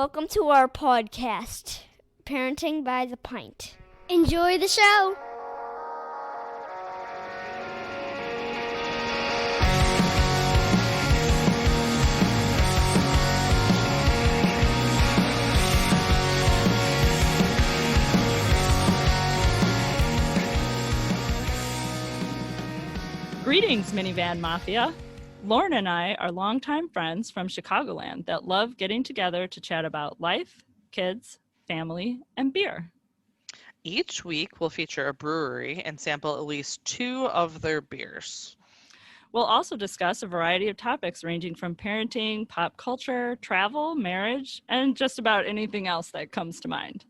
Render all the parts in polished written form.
Welcome to our podcast, Parenting by the Pint. Enjoy the show. Greetings, Minivan Mafia. Lauren and I are longtime friends from Chicagoland that love getting together to chat about life, kids, family, and beer. Each week, we'll feature a brewery and sample at least 2 of their beers. We'll also discuss a variety of topics ranging from parenting, pop culture, travel, marriage, and just about anything else that comes to mind.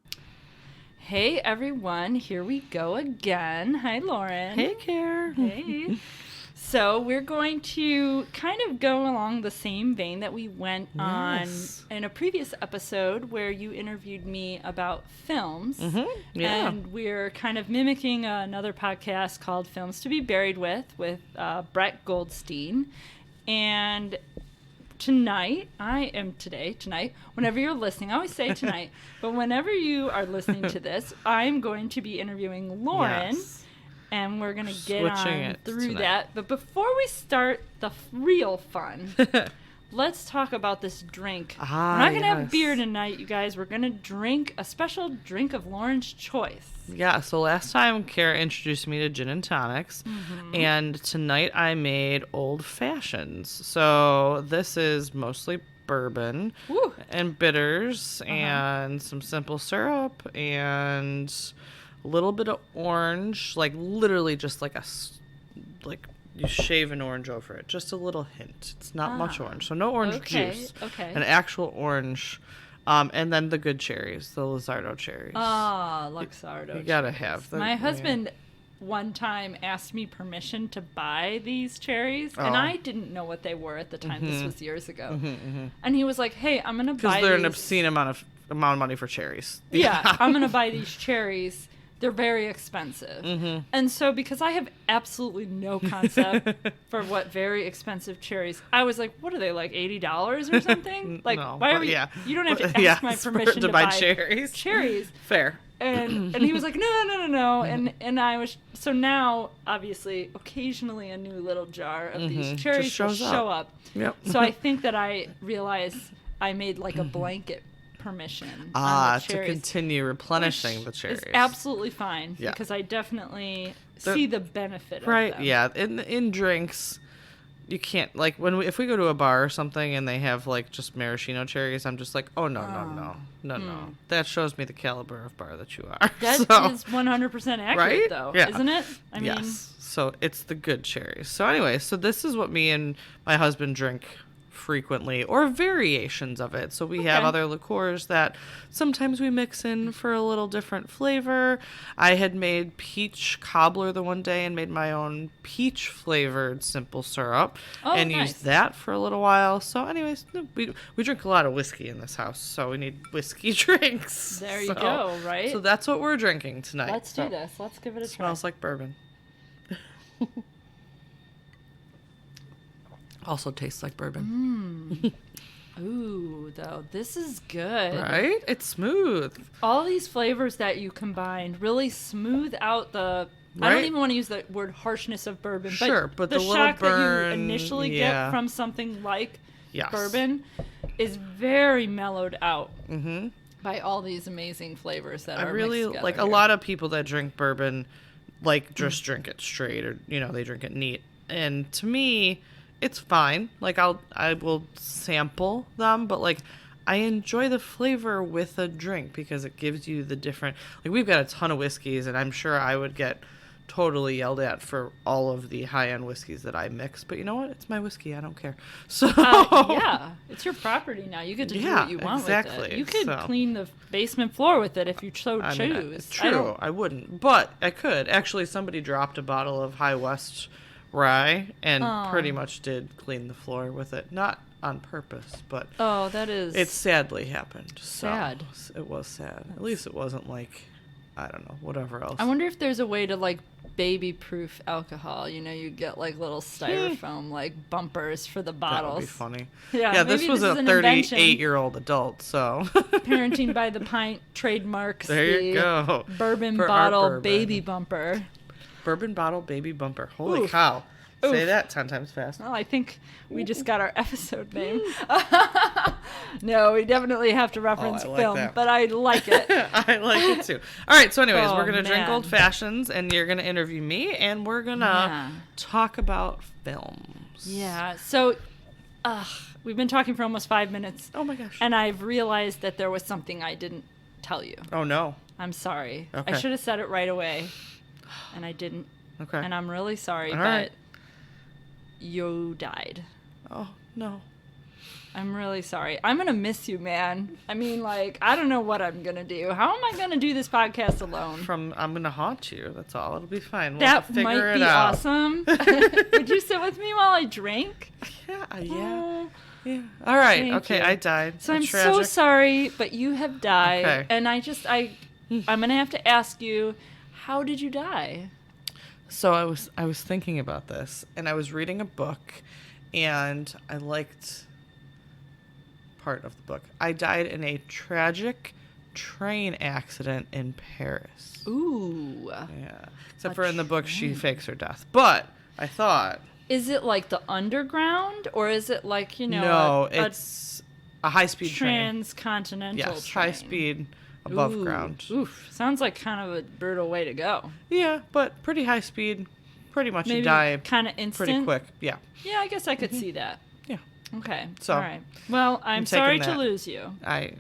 Hey, everyone. Here we go again. Hi, Lauren. Hey, Care. Hey. So we're going to kind of go along the same vein that we went on in a previous episode where you interviewed me about films. Mm-hmm. Yeah. And we're kind of mimicking another podcast called Films to be Buried with Brett Goldstein. And tonight, whenever you're listening, I always say tonight, but whenever you are listening to this, I'm going to be interviewing Lauren. Yes. And we're going to get on through tonight. that. But before we start the real fun, let's talk about this drink. We're not going to have beer tonight, you guys. We're going to drink a special drink of Lauren's choice. Yeah, so last time Kara introduced me to gin and tonics, and tonight I made old fashions. So this is mostly bourbon and bitters and some simple syrup and a little bit of orange, like literally just like you shave an orange over it. Just a little hint. It's not much orange. So no orange juice. Okay. An actual orange. And then the good cherries, the Luzardo cherries. Luxardo. You gotta have them. My husband one time asked me permission to buy these cherries, and I didn't know what they were at the time. This was years ago. And he was like, hey, I'm going to buy these. Because they're an obscene amount of money for cherries. Yeah, I'm going to buy these cherries. They're very expensive. And so because I have absolutely no concept for what very expensive cherries, I was like, what are they, like $80 or something? Like, no, why are we, you don't have to ask my permission to buy cherries. Fair. And he was like, no. And I was, so now, obviously, occasionally a new little jar of these cherries will show up. Yep. So I think that I realized I made like a blanket permission on the cherries, to continue replenishing the cherries. It's absolutely fine because I definitely see the benefit of them. Yeah. In drinks, you can't, like, if we go to a bar or something and they have like just maraschino cherries, I'm just like, oh no. That shows me the caliber of bar that you are. That is 100% accurate, though, yeah. isn't it? I mean, so it's the good cherries. So anyway, this is what me and my husband drink frequently, or variations of it. So we have other liqueurs that sometimes we mix in for a little different flavor. I had made peach cobbler the one day and made my own peach flavored simple syrup and used that for a little while. So anyways, we drink a lot of whiskey in this house, so we need whiskey drinks. There you go, right? So that's what we're drinking tonight. Let's do this. Let's give it a try. Smells like bourbon. Also tastes like bourbon. Ooh, though, this is good. Right? It's smooth. All these flavors that you combined really smooth out the... Right? I don't even want to use the word harshness of bourbon. Sure, but the little shock burn, that you initially get from something like bourbon is very mellowed out by all these amazing flavors that are really mixed together like here. A lot of people that drink bourbon like just drink it straight, or they drink it neat. And to me, it's fine. Like I will sample them, but like I enjoy the flavor with a drink because it gives you the different. Like we've got a ton of whiskeys, and I'm sure I would get totally yelled at for all of the high-end whiskeys that I mix. But you know what? It's my whiskey. I don't care. So it's your property now. You get to do what you want with it. You could clean the basement floor with it if you choose. It's true. I wouldn't, but I could. Actually, somebody dropped a bottle of High West rye and pretty much did clean the floor with it. Not on purpose, but that is... It sadly happened. Sad. So it was sad. At least it wasn't like I don't know, whatever else. I wonder if there's a way to like baby-proof alcohol. You know, you get like little styrofoam like bumpers for the bottles. That would be funny. Yeah, this was a 38-year-old adult, so. Parenting by the Pint trademarks there you go. Bourbon For bottle our bourbon. baby bumper. Bourbon bottle baby bumper. Holy Oof. cow. Oof. Say that 10 times fast. Well, I think we just got our episode name. No, we definitely have to reference I like film, that. but I like it. I like it too. All right, so anyways, Oh, we're going to drink man. old fashions, and you're going to interview me, and we're going to Yeah. talk about films. Yeah, so we've been talking for almost 5 minutes, Oh my gosh. and I've realized that there was something I didn't tell you. Oh no. I'm sorry. I Okay. should have said it right away, and I didn't. Okay. And I'm really sorry, All but right. you died. Oh no. I'm really sorry. I'm going to miss you, man. I mean, like, I don't know what I'm going to do. How am I going to do this podcast alone? I'm going to haunt you. That's all. It'll be fine. We'll That figure might it be out. awesome. Would you sit with me while I drink? Yeah. Oh, Yeah. All right. Thank Okay, you. I died. so That's I'm so tragic. sorry, but you have died. Okay. And I'm going to have to ask you, how did you die? So I was thinking about this, and I was reading a book, and I liked part of the book. I died in a tragic train accident in Paris. Ooh. Yeah. Except A for in the book, she train. fakes her death. But I thought, Is it like the underground, or is it like, you know, no, a it's a high-speed train. transcontinental Yes, train? high-speed, above Ooh, ground. Oof. Sounds like kind of a brutal way to go. Yeah, but pretty high-speed. Pretty much you Maybe die kind of instant. pretty quick. Yeah. Yeah, I guess I could see that. Yeah. Okay. So, all right. Well, I'm I'm sorry taking to that. lose you,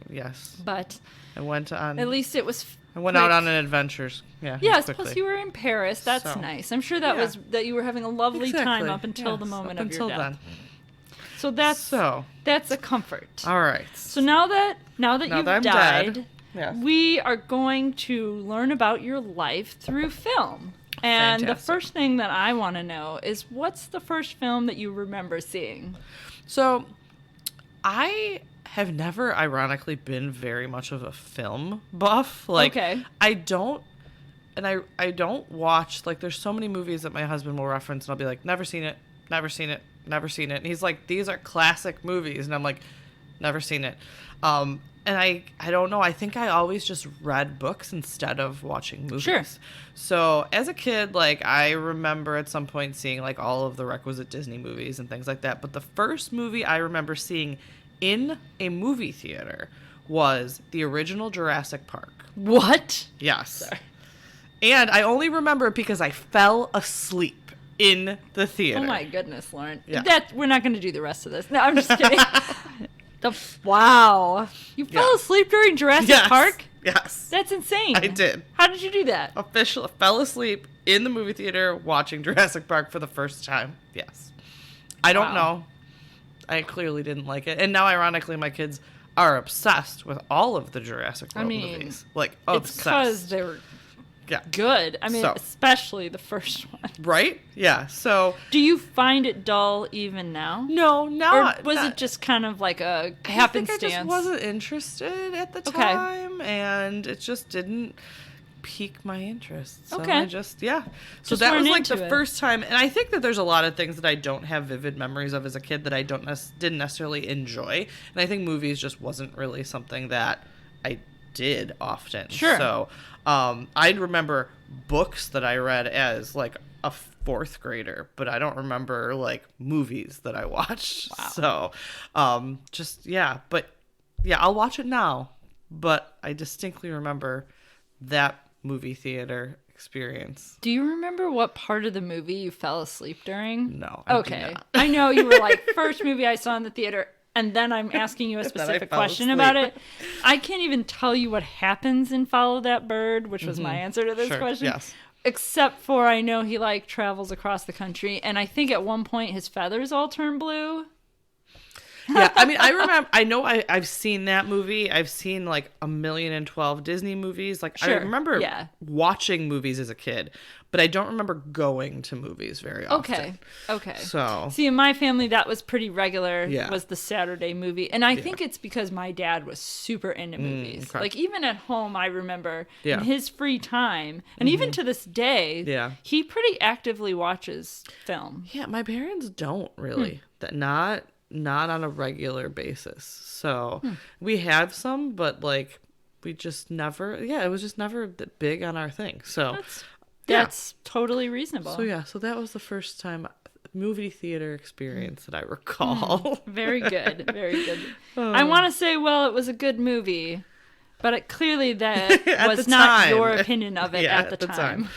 Yes. but I went on. at least it was. I went out quick. on an adventures. Yeah. Yes. quickly. Plus, you were in Paris. That's So, nice. I'm sure that yeah. was that you were having a lovely time Exactly. up until the Yes, moment up of your until death. then. So that's a comfort. All right. So now that Now you've that I'm died, dead, yes. we are going to learn about your life through film. And the Fantastic. first thing that I want to know is, what's the first film that you remember seeing? So, I have never, ironically, been very much of a film buff. Like, Okay. I don't, and I don't watch, like, there's so many movies that my husband will reference, and I'll be like, never seen it, never seen it, never seen it. And he's like, these are classic movies. And I'm like, never seen it. And I don't know. I think I always just read books instead of watching movies. Sure. So as a kid, like, I remember at some point seeing like all of the requisite Disney movies and things like that. But the first movie I remember seeing in a movie theater was the original Jurassic Park. What? Yes. Sorry. And I only remember it because I fell asleep in the theater. Oh my goodness, Lauren. Yeah. That we're not going to do the rest of this. No, I'm just kidding. Wow. You fell Yeah. asleep during Jurassic Yes. Park? Yes. That's insane. I did. How did you do that? Officially fell asleep in the movie theater watching Jurassic Park for the first time. Yes. I don't Wow. know. I clearly didn't like it. And now, ironically, my kids are obsessed with all of the Jurassic World movies. Like, It's because obsessed. they were Yeah. good. I mean, So. especially the first one. Right? Yeah. So, Do you find it dull even now? no, Or not. was not- it just kind of like a I happenstance? think I just wasn't interested at the Okay. time, and it just didn't pique my interest. So Okay. I just, yeah. So Just that was weren't like the into it. first time, and I think that there's a lot of things that I don't have vivid memories of as a kid that I didn't necessarily enjoy, and I think movies just wasn't really something that I did often. Sure. So I'd remember books that I read as like a fourth grader, but I don't remember like movies that I watched. Wow. So just, yeah. But yeah, I'll watch it now, but I distinctly remember that movie theater experience. Do you remember what part of the movie you fell asleep during? No. I do Okay. not. I know you were like, first movie I saw in the theater, and then I'm asking you a then I specific fell question asleep. about it. I can't even tell you what happens in Follow That Bird, which was my answer to this Sure, question. yes. Except for I know he like travels across the country, and I think at one point his feathers all turn blue. Yeah, I mean, I've seen that movie. I've seen like 1,012 Disney movies. Like, I Sure, remember yeah. watching movies as a kid, but I don't remember going to movies very often. Okay. So see, in my family, that was pretty regular. Yeah. Was the Saturday movie, and I think it's because my dad was super into movies. Okay. Like even at home, I remember Yeah. in his free time, and even to this day, Yeah. he pretty actively watches film. yeah, my parents don't really. That not on a regular basis. So we have some, but like we just never. Yeah, it was just never that big on our thing. So That's totally reasonable. So that was the first time movie theater experience that I recall. Very good. Very good. I want to say, well, it was a good movie, but clearly that was not your opinion of it at the time.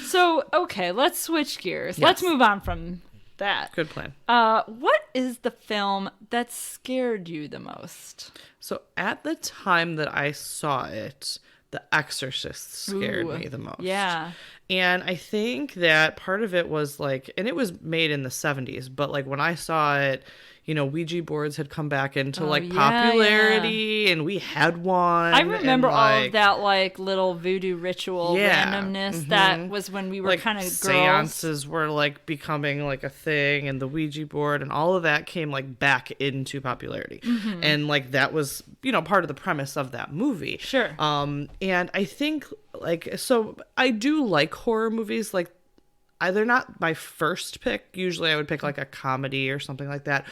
So, okay, let's switch gears. Yes. Let's move on from that. Good plan. What is the film that scared you the most? So at the time that I saw it, The Exorcist scared me the most. Yeah. And I think that part of it was like, and it was made in the 70s, but like when I saw it, you know, Ouija boards had come back into popularity, and we had one. I remember all of that, like little voodoo ritual randomness. That was when we were like kind of girls. Seances were like becoming like a thing, and the Ouija board and all of that came like back into popularity, and like that was, you know, part of the premise of that movie. Sure. And I think like, so I do like horror movies. Like, they're not my first pick. Usually I would pick like a comedy or something like that.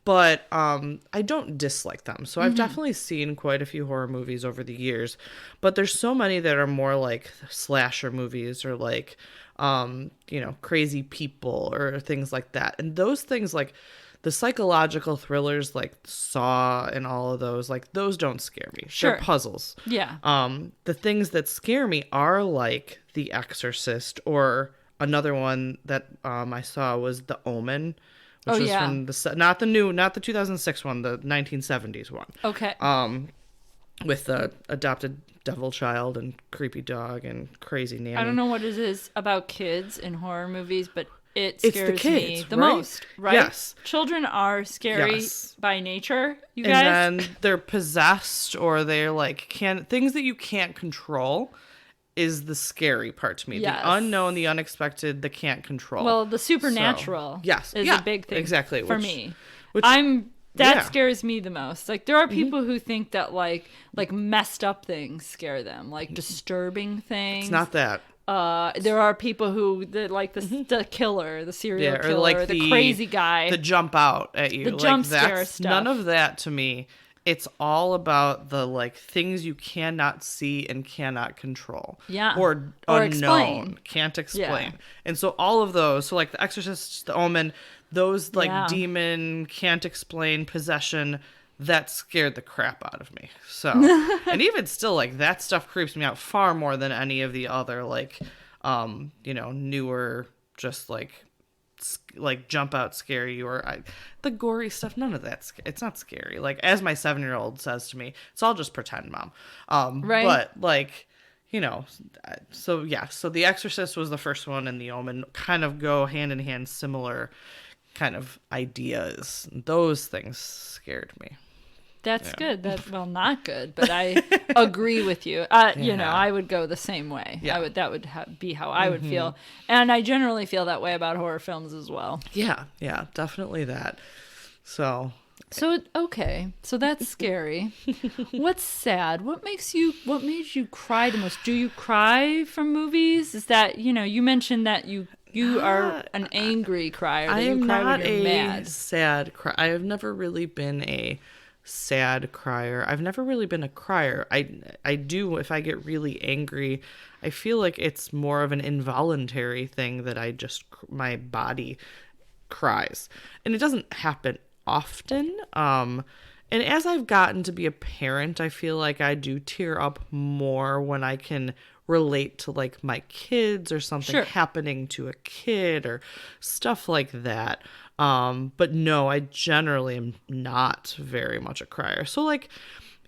But I don't dislike them. So I've definitely seen quite a few horror movies over the years. But there's so many that are more like slasher movies or like, you know, crazy people or things like that. And those things, like the psychological thrillers like Saw and all of those, like those don't scare me. Sure. They're puzzles. Yeah. The things that scare me are like The Exorcist, or another one that I saw was The Omen, which was from the not the 2006 one, the 1970s one. Okay. With the adopted devil child and creepy dog and crazy nanny. I don't know what it is about kids in horror movies, but it scares the kids, me the right? most, right? Yes. Children are scary by nature, you and guys. And then they're possessed, or they're like things that you can't control is the scary part to me. Yes. The unknown, the unexpected, the can't control. Well, the supernatural is a big thing for me. That scares me the most. Like there are people who think that like messed up things scare them, like disturbing things. It's not that. There are people who like the killer, the serial killer, or like the crazy guy, the jump out at you, the like jump scare stuff. None of that to me. It's all about the like things you cannot see and cannot control. Yeah. Or unknown. Explain. Can't explain. Yeah. And so all of those, so like The Exorcist, The Omen, those like demon, can't explain, possession, that scared the crap out of me. So, and even still, like that stuff creeps me out far more than any of the other like, you know, newer, just like jump out scary or the gory stuff. None of that. It's not scary. Like as my 7-year-old says to me, it's all just pretend, Mom. Right. But like, you know, so yeah. So The Exorcist was the first one, and The Omen kind of go hand in hand, similar kind of ideas. Those things scared me. That's good. Not good, but I agree with you. You know, I would go the same way. Yeah. That would be how I would feel, and I generally feel that way about horror films as well. Yeah, definitely that. So okay, so that's scary. What's sad? What made you cry the most? Do you cry from movies? Is that, you know, you mentioned that you are an angry crier. I am not a mad. sad crier. I have never really been a sad crier. I've never really been a crier. I do, if I get really angry, I feel like it's more of an involuntary thing that my body cries. And it doesn't happen often. And as I've gotten to be a parent, I feel like I do tear up more when I can relate to like my kids or something happening to a kid or stuff like that. But no, I generally am not very much a crier. So like,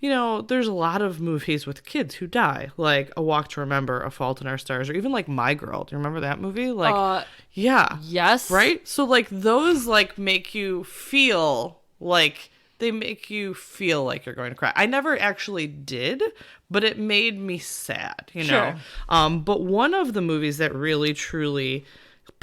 you know, there's a lot of movies with kids who die, like A Walk to Remember, A Fault in Our Stars, or even like My Girl. Do you remember that movie? Like, yeah. Yes. Right? So like those like make you feel like they make you feel like you're going to cry. I never actually did, but it made me sad, you know? But one of the movies that really, truly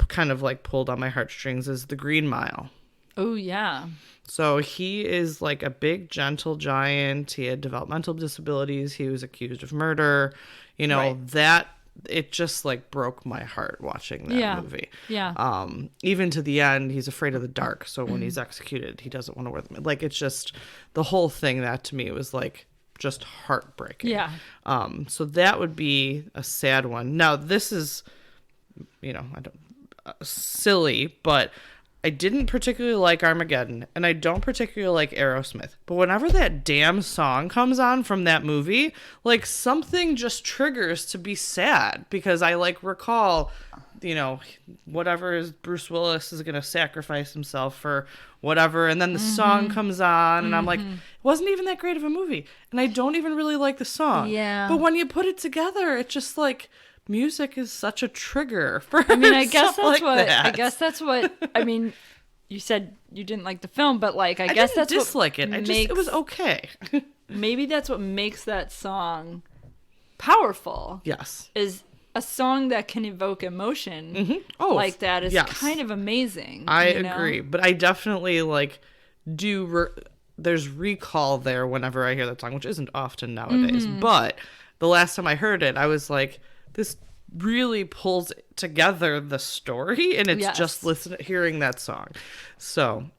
kind of like pulled on my heartstrings is The Green Mile. Oh, yeah. So he is like a big, gentle giant. He had developmental disabilities. He was accused of murder. You know, that it just like broke my heart watching that movie. Yeah. Even to the end, he's afraid of the dark. So when he's executed, he doesn't want to wear them. Like, it's just the whole thing that to me was like just heartbreaking. Yeah. So that would be a sad one. Now, this is, you know, silly, but I didn't particularly like Armageddon, and I don't particularly like Aerosmith. But whenever that damn song comes on from that movie, like, something just triggers to be sad, because I like recall, you know, whatever is Bruce Willis is going to sacrifice himself for whatever, and then the song comes on, and I'm like, it wasn't even that great of a movie, and I don't even really like the song. Yeah. But when you put it together, it's just like, music is such a trigger for I mean, I guess that's I mean, you said you didn't like the film, but like I guess didn't that's dislike what it. It was okay. Maybe that's what makes that song powerful. Yes. Is a song that can evoke emotion like that is kind of amazing. I agree, but I definitely like there's recall there whenever I hear that song, which isn't often nowadays. But the last time I heard it, I was like, this really pulls together the story, and it's just hearing that song. So,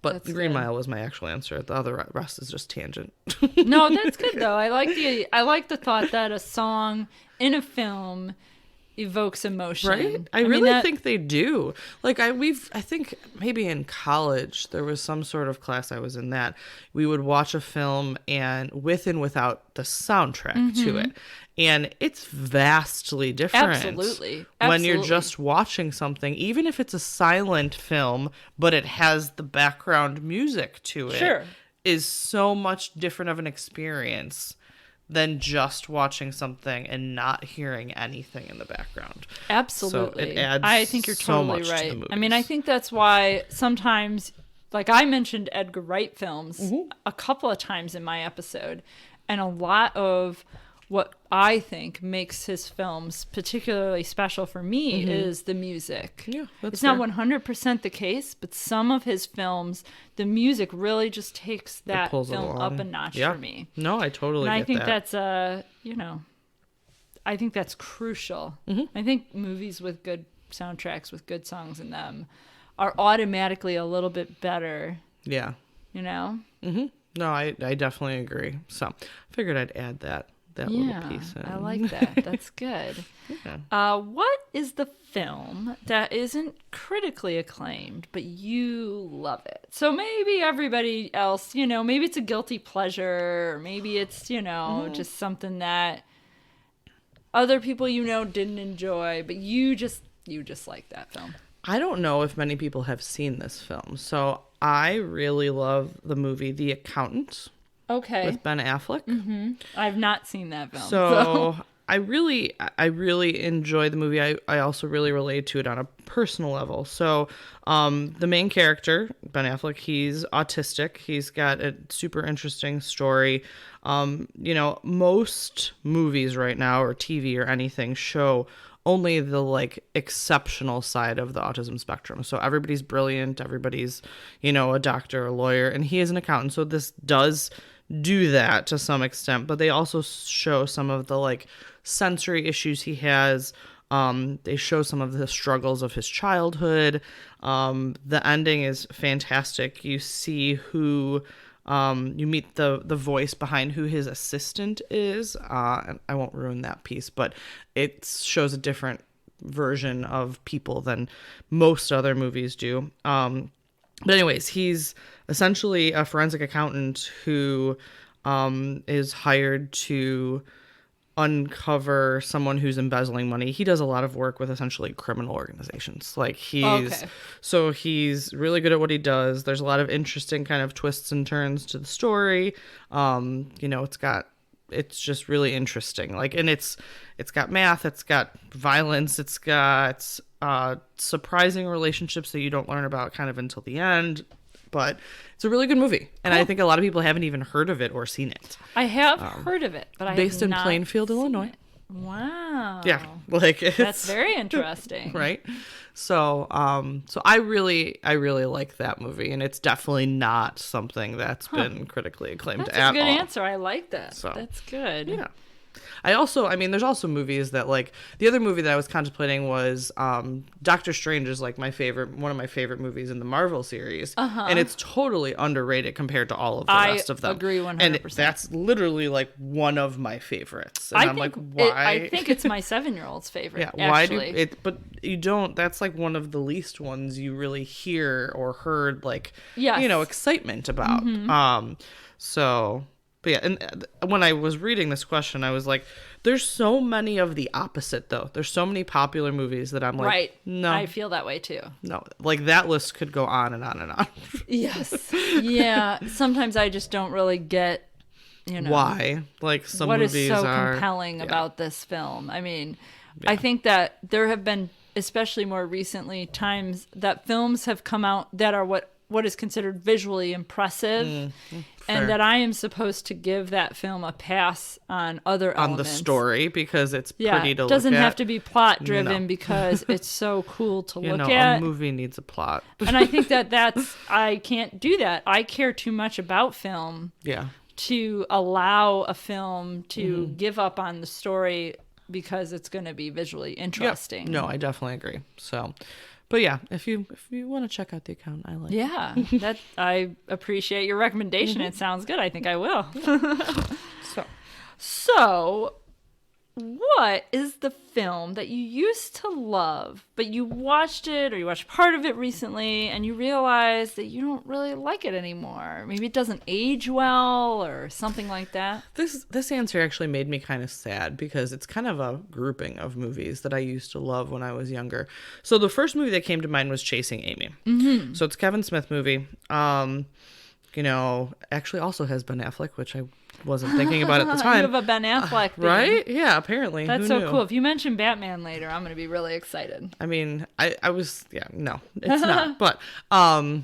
but That's the Green good. Mile was my actual answer. The other rest is just tangent. No, that's good though. I like the thought that a song in a film evokes emotion. Right? I really think they do. Like I think maybe in college there was some sort of class I was in that we would watch a film and with and without the soundtrack to it. And it's vastly different. Absolutely. When you're just watching something, even if it's a silent film, but it has the background music to it, is so much different of an experience than just watching something and not hearing anything in the background. Absolutely. So it adds I think you're so totally much right. to the I mean, I think that's why sometimes, like I mentioned Edgar Wright films a couple of times in my episode, and a lot of what I think makes his films particularly special for me is the music. Yeah, that's it's not 100% the case, but some of his films, the music really just takes that film up a notch for me. No, I totally and I get think that. that's I think that's crucial. I think movies with good soundtracks with good songs in them are automatically a little bit better. Yeah. You know? No, I definitely agree. So I figured I'd add that little piece in. I like that. That's good. What is the film that isn't critically acclaimed, but you love it? So maybe everybody else, maybe it's a guilty pleasure, or maybe it's, just something that other people didn't enjoy, but you just like that film. I don't know if many people have seen this film. So I really love the movie The Accountant. Okay. With Ben Affleck. I've not seen that film. So I really enjoy the movie. I also really relate to it on a personal level. So the main character, Ben Affleck, he's autistic. He's got a super interesting story. Most movies right now or TV or anything show only the like exceptional side of the autism spectrum. So everybody's brilliant. Everybody's, a doctor, a lawyer, and he is an accountant. So this does do that to some extent, but they also show some of the like sensory issues he has. They show some of the struggles of his childhood. The ending is fantastic. You see who you meet the voice behind who his assistant is. And I won't ruin that piece, but it shows a different version of people than most other movies do. But anyways, he's essentially a forensic accountant who is hired to uncover someone who's embezzling money. He does a lot of work with essentially criminal organizations. Like so he's really good at what he does. There's a lot of interesting kind of twists and turns to the story. It's just really interesting. Like, and it's got math, it's got violence, it's got surprising relationships that you don't learn about kind of until the end. But it's a really good movie. And I think a lot of people haven't even heard of it or seen it. I have heard of it, but I based have in not Plainfield, Illinois. it. Wow. Yeah. Like That's very interesting. Right. So I really like that movie, and it's definitely not something that's been critically acclaimed That's at all. a good answer. I like that. So, that's good. Yeah. There's also movies that, like, the other movie that I was contemplating was Doctor Strange is like one of my favorite movies in the Marvel series, and it's totally underrated compared to all of the rest of them. I agree 100%. And that's literally like one of my favorites. And I'm like, why? I think it's my 7-year-old's favorite. Yeah, actually. but you don't. That's like one of the least ones you really hear or heard, like, yes. Excitement about. But yeah, and when I was reading this question, I was like, there's so many of the opposite, though. There's so many popular movies that I'm like, right. No. I feel that way, too. No, like, that list could go on and on and on. Yes. Yeah. Sometimes I just don't really get, why. Like, some what movies is so are compelling about this film. I mean, I think that there have been, especially more recently, times that films have come out that are what is considered visually impressive, and that I am supposed to give that film a pass on other elements. On the story, because it's pretty to look at. It doesn't have to be plot driven because it's so cool to look at. A movie needs a plot. And I think I can't do that. I care too much about film to allow a film to give up on the story because it's going to be visually interesting. Yep. No, I definitely agree. So, but yeah, if you want to check out the account, I like it. Yeah, that I appreciate your recommendation. It sounds good. I think I will. So, what is the film that you used to love, but you watched it or you watched part of it recently and you realized that you don't really like it anymore? Maybe it doesn't age well or something like that. This answer actually made me kind of sad because it's kind of a grouping of movies that I used to love when I was younger. So the first movie that came to mind was Chasing Amy. So it's a Kevin Smith movie. Actually also has Ben Affleck, which I wasn't thinking about at the time. You have a Ben Affleck thing. Right? Yeah, apparently. That's Who so knew? Cool. If you mention Batman later, I'm going to be really excited. I mean, I was, no, it's not. But I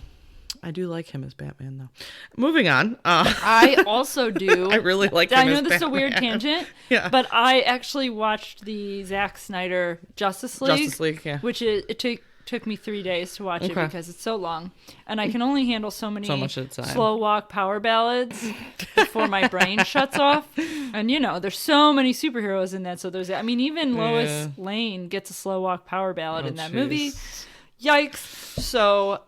do like him as Batman, though. Moving on. I also do. I really like him as Batman. I know this is a weird tangent, but I actually watched the Zack Snyder Justice League. Yeah. Which it took me 3 days to watch it because it's so long. And I can only handle so many slow walk power ballads before my brain shuts off. And, there's so many superheroes in that. So even Lois Lane gets a slow walk power ballad in that movie. Yikes. So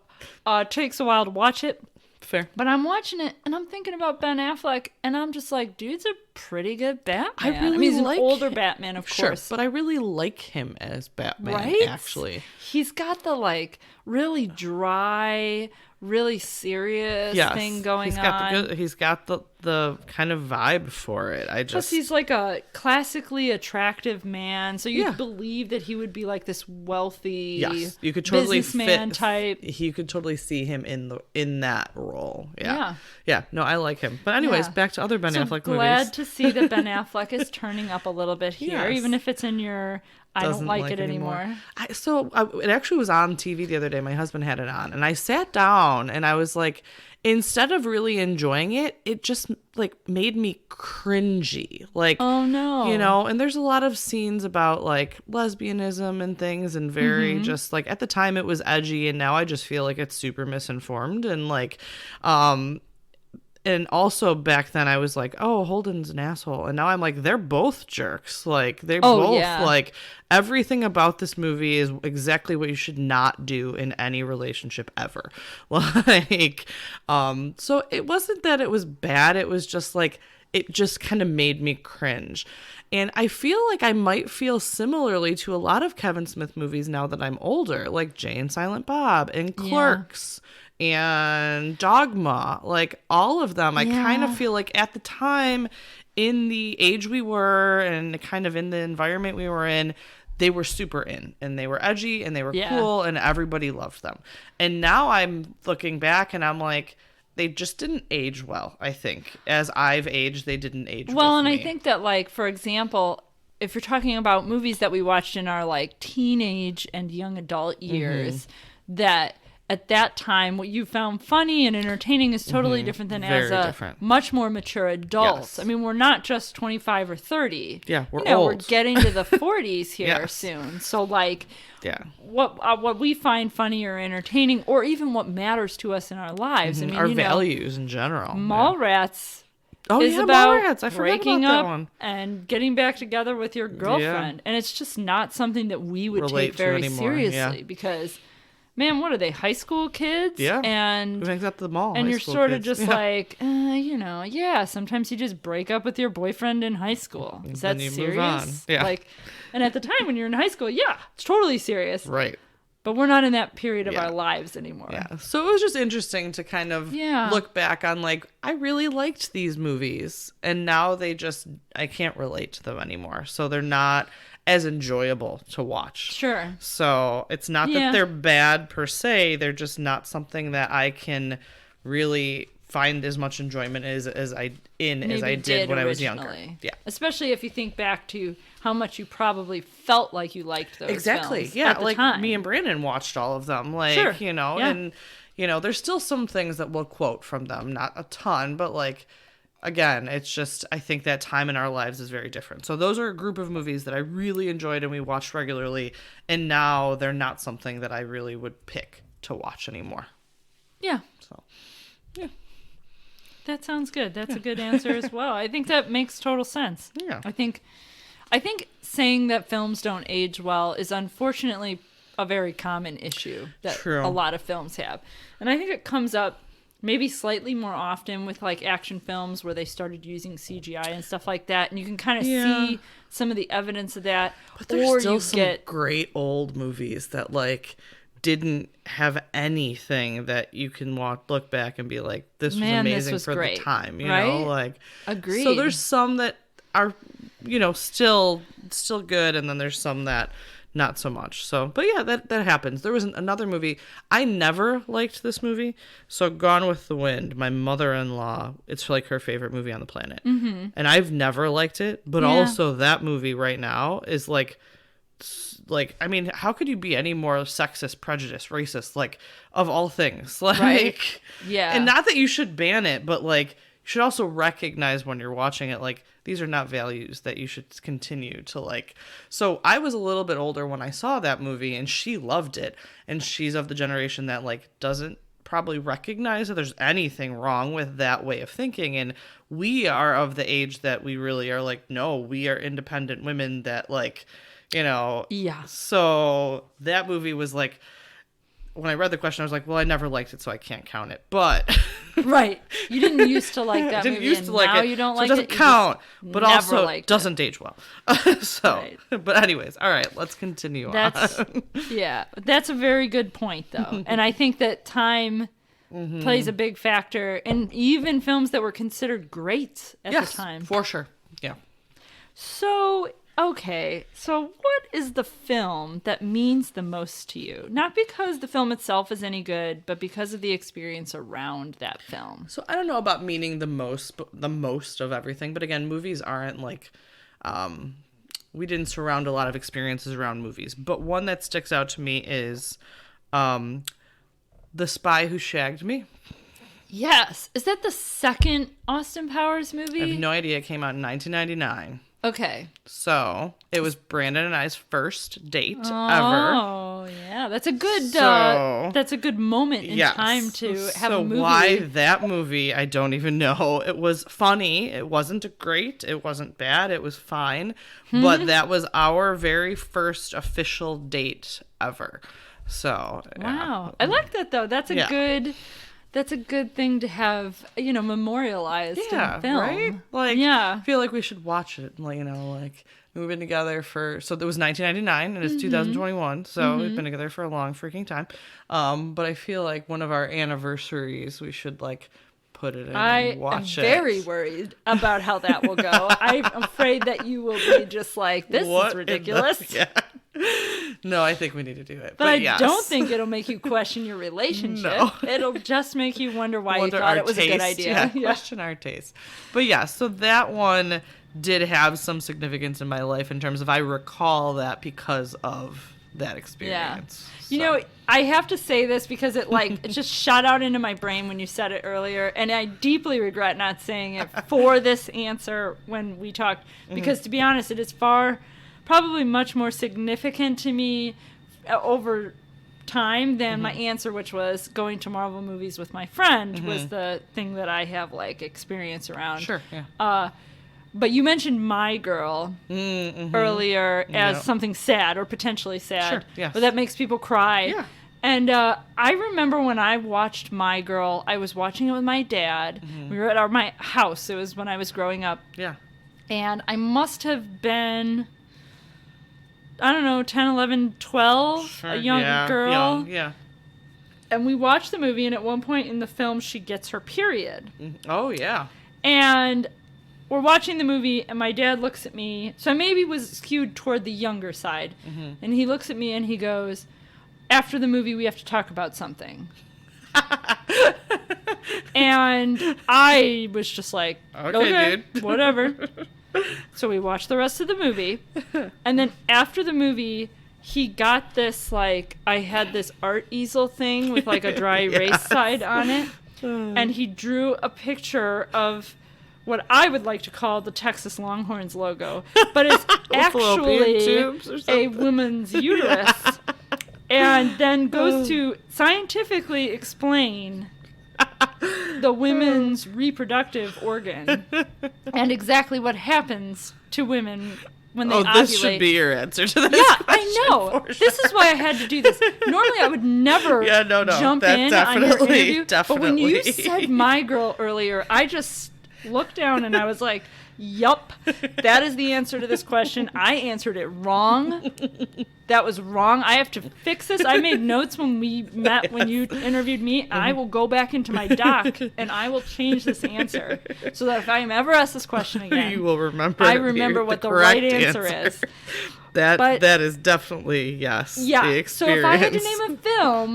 it takes a while to watch it. Fair. But I'm watching it and I'm thinking about Ben Affleck and I'm just like, dude's a pretty good Batman. He's an older Batman, of course. But I really like him as Batman, actually. He's got the really dry, really serious thing going on. He's got the kind of vibe for it. Plus he's like a classically attractive man, so you'd believe that he would be like this wealthy you could totally businessman type. You could totally see him in that role. Yeah. No, I like him. But anyways, back to other Ben Affleck movies. Glad to see that Ben Affleck is turning up a little bit here, even if it's in your I don't like it anymore. It actually was on TV the other day. My husband had it on, and I sat down, and I was like, instead of really enjoying it, it just made me cringy. Oh no, and there's a lot of scenes about lesbianism and things, and very just at the time it was edgy, and now I just feel like it's super misinformed and also back then I was like, oh, Holden's an asshole. And now I'm like, they're both jerks. Everything about this movie is exactly what you should not do in any relationship ever. So it wasn't that it was bad. It was just it just kind of made me cringe. And I feel like I might feel similarly to a lot of Kevin Smith movies now that I'm older, like Jay and Silent Bob and Clerks. And Dogma, all of them, I kind of feel like at the time, in the age we were and kind of in the environment we were in, they were super in, and they were edgy, and they were cool, and everybody loved them. And now I'm looking back, and I'm like, they just didn't age well, I think. As I've aged, they didn't age well. And I think that, for example, if you're talking about movies that we watched in our, teenage and young adult years, that at that time, what you found funny and entertaining is totally different than as a much more mature adult. Yes. I mean, we're not just 25 or 30. Yeah, we're old. old. We're getting to the 40s here soon. So, like, what we find funny or entertaining, or even what matters to us in our lives. I mean, our values in general. Mallrats. Oh, is yeah, about Mallrats. I forgot breaking about that up one. and getting back together with your girlfriend. And it's just not something that we would take very seriously because, man, what are they, high school kids? Yeah. And who hangs out at the mall? And you're sort of just like, sometimes you just break up with your boyfriend in high school. Is that serious? Move on. Yeah. Like, and at the time when you're in high school, it's totally serious. Right. But we're not in that period of our lives anymore. Yeah. So it was just interesting to kind of look back on, like, I really liked these movies. And now I can't relate to them anymore. So they're not as enjoyable to watch. Sure. So it's not that they're bad per se. They're just not something that I can really find as much enjoyment as I did when I was younger. Yeah. Especially if you think back to how much you probably felt like you liked those films at the time. Me and Brandon watched all of them. Like, and there's still some things that we'll quote from them. Not a ton, but like, again, it's just, I think that time in our lives is very different. So those are a group of movies that I really enjoyed and we watched regularly. And now they're not something that I really would pick to watch anymore. Yeah. So, yeah. That sounds good. That's a good answer as well. I think that makes total sense. Yeah. I think saying that films don't age well is unfortunately a very common issue that a lot of films have. And I think it comes up maybe slightly more often with like action films where they started using CGI and stuff like that. And you can kind of see some of the evidence of that. But there's still some great old movies that like didn't have anything that you can look back and be like, this was amazing for the time, you know, like, agreed. So there's some that are, still good. And then there's some that not so much. So, but yeah, that happens. There was another movie. I never liked this movie. So Gone with the Wind, my mother-in-law, it's like her favorite movie on the planet. Mm-hmm. And I've never liked it. But also that movie right now is like, I mean, how could you be any more sexist, prejudiced, racist, like, of all things? Like, right? Yeah. And not that you should ban it, but, like, you should also recognize when you're watching it, like, these are not values that you should continue to, like. So I was a little bit older when I saw that movie, and she loved it. And she's of the generation that, like, doesn't probably recognize that there's anything wrong with that way of thinking. And we are of the age that we really are like, no, we are independent women that, like, so that movie was like, when I read the question, I was like, well, I never liked it, so I can't count it. But right, you didn't used to like that movie, and now you don't like it. It doesn't count, but also doesn't age well. But anyways, all right, let's continue on. Yeah, that's a very good point, though, and I think that time plays a big factor, and even films that were considered great at the time, for sure. Yeah. So. Okay, so what is the film that means the most to you? Not because the film itself is any good, but because of the experience around that film. So I don't know about meaning the most of everything, but again, movies aren't like, we didn't surround a lot of experiences around movies. But one that sticks out to me is The Spy Who Shagged Me. Yes. Is that the second Austin Powers movie? I have no idea. It came out in 1999. Okay. So it was Brandon and I's first date ever. Oh, yeah. That's a good moment in time to have a movie. So why that movie, I don't even know. It was funny. It wasn't great. It wasn't bad. It was fine. But that was our very first official date ever. So, wow. I like that, though. That's a good thing to have, memorialized in film. Right? Like, I feel like we should watch it. Like, we've been together so it was 1999 and it's 2021. So we've been together for a long freaking time. But I feel like one of our anniversaries, we should like put it in and watch it. I am very worried about how that will go. I'm afraid that you will be just like, this is ridiculous. No, I think we need to do it. But I don't think it'll make you question your relationship. No. It'll just make you wonder why you thought it was a good idea. Question our taste. But so that one did have some significance in my life in terms of I recall that because of that experience. You know, I have to say this because it just shot out into my brain when you said it earlier, and I deeply regret not saying it for this answer when we talked, because to be honest, it is probably much more significant to me over time than my answer, which was going to Marvel movies with my friend, was the thing that I have experience around. Sure, yeah. But you mentioned My Girl earlier as something sad or potentially sad. Sure, yes. But that makes people cry. Yeah. And I remember when I watched My Girl, I was watching it with my dad. We were at my house. It was when I was growing up. Yeah. And I must have been, I don't know, 10, 11, 12, Sure, a young girl. Young, yeah. And we watched the movie, and at one point in the film, she gets her period. Oh, yeah. And we're watching the movie, and my dad looks at me. So I maybe was skewed toward the younger side. And he looks at me, and he goes, after the movie, we have to talk about something. And I was just like, okay, dude. Whatever. So we watched the rest of the movie. And then after the movie, he got this, I had this art easel thing with, a dry erase side on it. And he drew a picture of what I would like to call the Texas Longhorns logo, but it's actually a woman's uterus, and then goes to scientifically explain the women's reproductive organ and exactly what happens to women when they ovulate. This should be your answer to this. Yeah, I know. This is why I had to do this. Normally, I would never jump in on your interview, but when you said My Girl earlier, I just looked down and I was like, yup, that is the answer to this question. I answered it wrong. That was wrong. I have to fix this. I made notes when we met, when you interviewed me. I will go back into my doc and I will change this answer so that if I am ever asked this question again, you will remember. I remember what the right answer is. That is definitely, yes, the experience. So if I had to name a film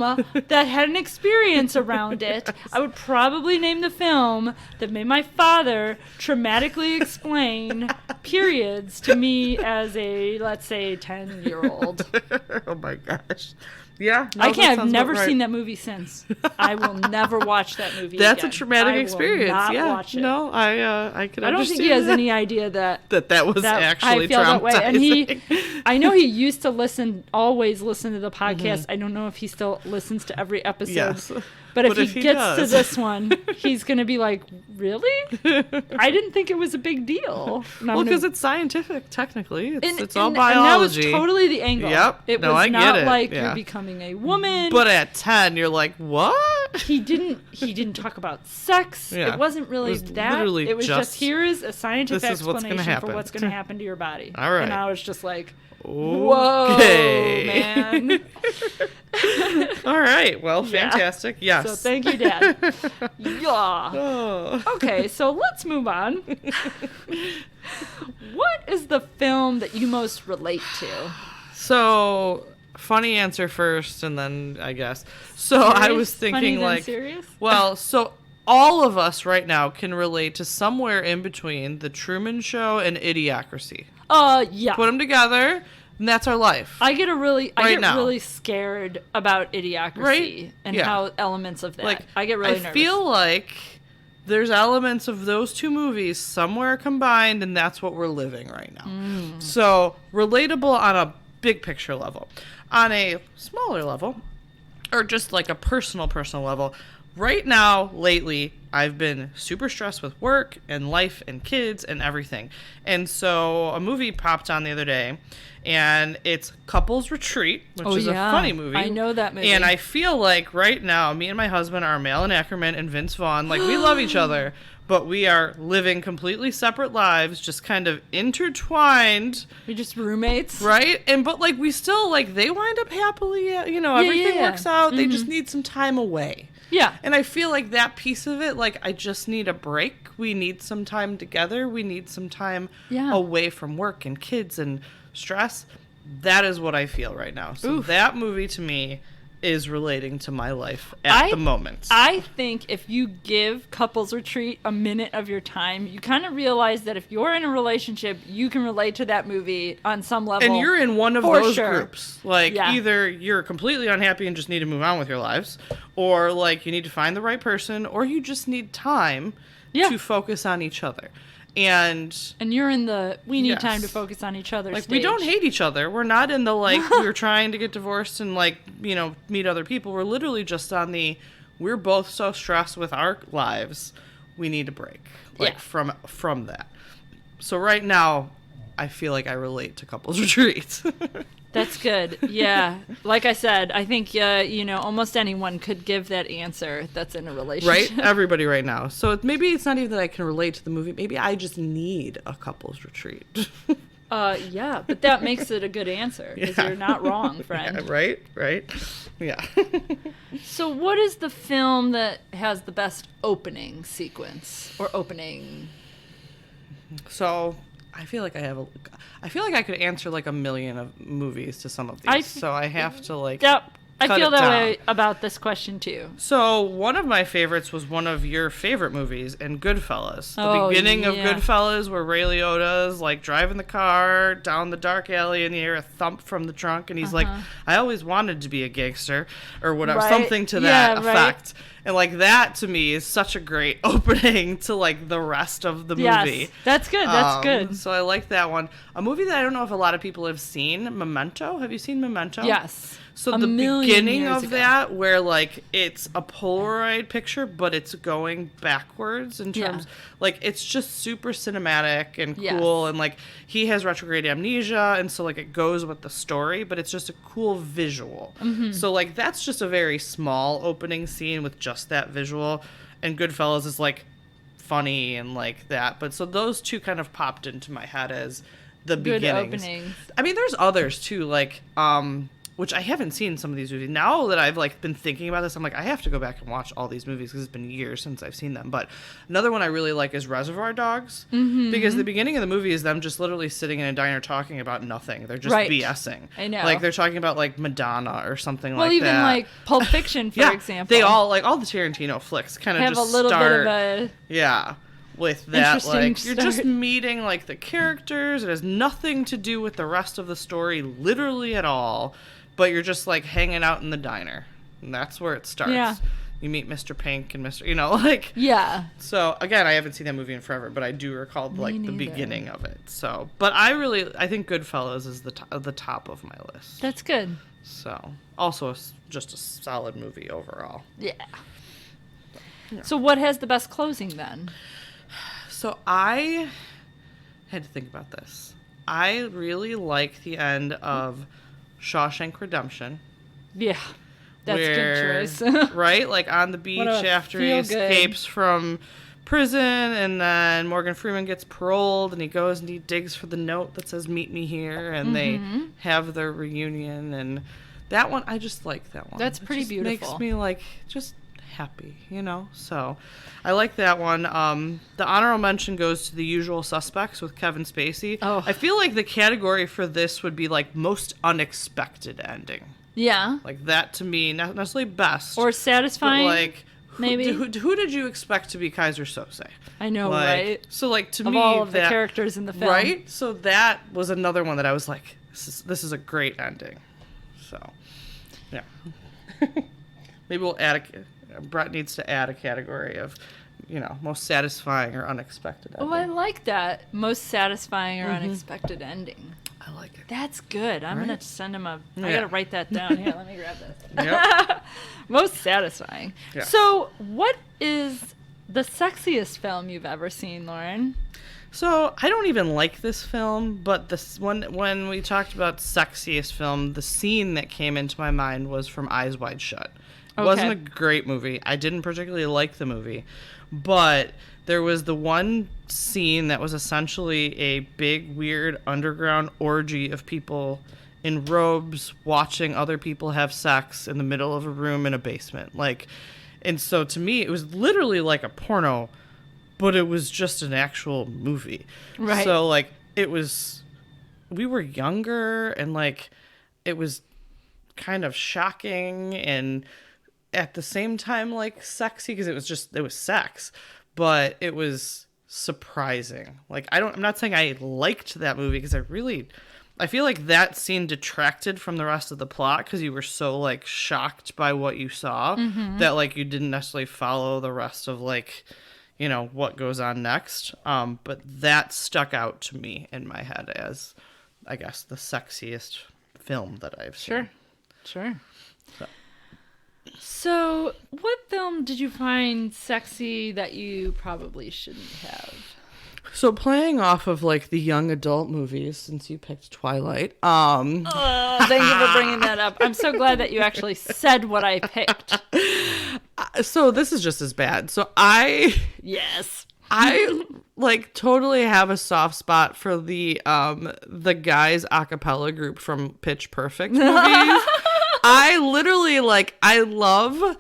that had an experience around it, I would probably name the film that made my father traumatically explain periods to me as a, let's say, 10-year-old. Oh my gosh. Yeah. No, I've never seen that movie since. I will never watch that movie That's again. a traumatic experience. I will not watch it. No, I can understand. I don't think he has any idea that was actually I feel that way. traumatizing. And I know he used to always listen to the podcast. I don't know if he still listens to every episode. Yes. But if he gets to this one, he's going to be like, really? I didn't think it was a big deal. Well, because it's scientific, technically. It's all biology. And that was totally the angle. Yep. It was not like you're becoming a woman. But at 10, you're like, what? He didn't talk about sex. Yeah. It wasn't really that. It was just here is a scientific explanation for what's going to happen to your body. All right. And I was just like, whoa, man. All right. Well, fantastic. Yes. So thank you, Dad. Yeah. Oh. Okay, so let's move on. What is the film that you most relate to? So, funny answer first, and then I guess. So serious? I was thinking Funny then serious? Well, so all of us right now can relate to somewhere in between The Truman Show and Idiocracy. Yeah. Put them together, and that's our life. I get really scared about Idiocracy and how elements of that. I get really nervous. I feel like there's elements of those two movies somewhere combined, and that's what we're living right now. So, relatable on a big picture level. On a smaller level, or just like a personal level, right now, lately, I've been super stressed with work and life and kids and everything. And so a movie popped on the other day, and it's Couples Retreat, which is a funny movie. I know that movie. And I feel like right now, me and my husband are Malin Ackerman and Vince Vaughn. Like, we love each other, but we are living completely separate lives, just kind of intertwined. We're just roommates. Right? But, we still, they wind up happily, everything works out. They just need some time away. Yeah. And I feel like that piece of it, I just need a break. We need some time together. We need some time away from work and kids and stress. That is what I feel right now. So that movie to me is relating to my life at the moment. I think if you give Couples Retreat a minute of your time, you kind of realize that if you're in a relationship, you can relate to that movie on some level. And you're in one of those sure. groups. Like, either you're completely unhappy and just need to move on with your lives, or, like, you need to find the right person, or you just need time to focus on each other. And you're in the we need time to focus on each other like stage. We don't hate each other. We're not in the like we're trying to get divorced and like, you know, meet other people. We're literally just on the we're both so stressed with our lives, we need a break. Like from that. So right now I feel like I relate to Couples Retreat. That's good. Yeah. Like I said, I think, you know, almost anyone could give that answer that's in a relationship. Right? Everybody right now. So maybe it's not even that I can relate to the movie. Maybe I just need a couples retreat. Yeah, but that makes it a good answer because you're not wrong, friend. Yeah, right? Yeah. So what is the film that has the best opening sequence or opening? So I feel like I could answer like a million of movies to some of these. So I have to like I feel that way about this question too. So one of my favorites was one of your favorite movies in Goodfellas. The beginning of Goodfellas where Ray Liotta's like driving the car down the dark alley and you hear a thump from the trunk and he's like, I always wanted to be a gangster or whatever, something to that effect. Right. And like that to me is such a great opening to like the rest of the movie. Yes, that's good. That's good. So I like that one. A movie that I don't know if a lot of people have seen, Memento. Have you seen Memento? Yes. So the beginning of that where like it's a Polaroid picture but it's going backwards in terms like it's just super cinematic and cool and like he has retrograde amnesia and so like it goes with the story but it's just a cool visual. So like that's just a very small opening scene with just that visual and Goodfellas is like funny and like that. But so those two kind of popped into my head as the beginnings. Openings. I mean there's others too like which I haven't seen some of these movies. Now that I've like been thinking about this, I'm like, I have to go back and watch all these movies because it's been years since I've seen them. But another one I really like is Reservoir Dogs because the beginning of the movie is them just literally sitting in a diner talking about nothing. They're just BSing. I know. Like they're talking about like Madonna or something like that. Well, even like Pulp Fiction, for example. They all like all the Tarantino flicks kind of have just a little start, bit of a with that like you're just meeting like the characters. It has nothing to do with the rest of the story, literally at all. But you're just, like, hanging out in the diner. And that's where it starts. Yeah. You meet Mr. Pink and Mr. You know, like... Yeah. So, again, I haven't seen that movie in forever, but I do recall, like, the beginning of it. So, but I think Goodfellas is the top of my list. That's good. So, also just a solid movie overall. Yeah. So, what has the best closing, then? So, I had to think about this. I really like the end of... Shawshank Redemption. Yeah, that's a good choice. Right? Like on the beach after he escapes from prison and then Morgan Freeman gets paroled and he goes and he digs for the note that says meet me here and they have their reunion and that one, I just like that one. That's pretty beautiful. Makes me like just happy, you know? So I like that one. The honorable mention goes to The Usual Suspects with Kevin Spacey. Oh. I feel like the category for this would be like most unexpected ending. Yeah. Like that to me, not necessarily best. Or satisfying. But like, maybe. Who did you expect to be Kaiser Sose? I know, like, right? So like to of me, all of the characters in the film. Right? So that was another one that I was like, this is a great ending. So, yeah. Maybe we'll add Brett needs to add a category of, you know, most satisfying or unexpected ending. Oh, I like that. Most satisfying or unexpected ending. I like it. That's good. I'm going to send him I got to write that down. Here, let me grab this. Yep. Most satisfying. Yeah. So, what is the sexiest film you've ever seen, Lauren? So, I don't even like this film, but this when we talked about sexiest film, the scene that came into my mind was from Eyes Wide Shut. It wasn't a great movie. I didn't particularly like the movie. But there was the one scene that was essentially a big, weird, underground orgy of people in robes watching other people have sex in the middle of a room in a basement. Like, and so to me, it was literally like a porno, but it was just an actual movie. Right. So, like, we were younger and, like, it was kind of shocking and at the same time like sexy, because it was sex, but it was surprising. Like I'm not saying I liked that movie, because I feel like that scene detracted from the rest of the plot, because you were so like shocked by what you saw that like you didn't necessarily follow the rest of like, you know, what goes on next. But that stuck out to me in my head as, I guess, the sexiest film that I've seen. Sure. So, what film did you find sexy that you probably shouldn't have? So, playing off of like the young adult movies, since you picked Twilight, thank you for bringing that up. I'm so glad that you actually said what I picked. So this is just as bad. So Yes. I like totally have a soft spot for the guys a cappella group from Pitch Perfect movies. I literally I love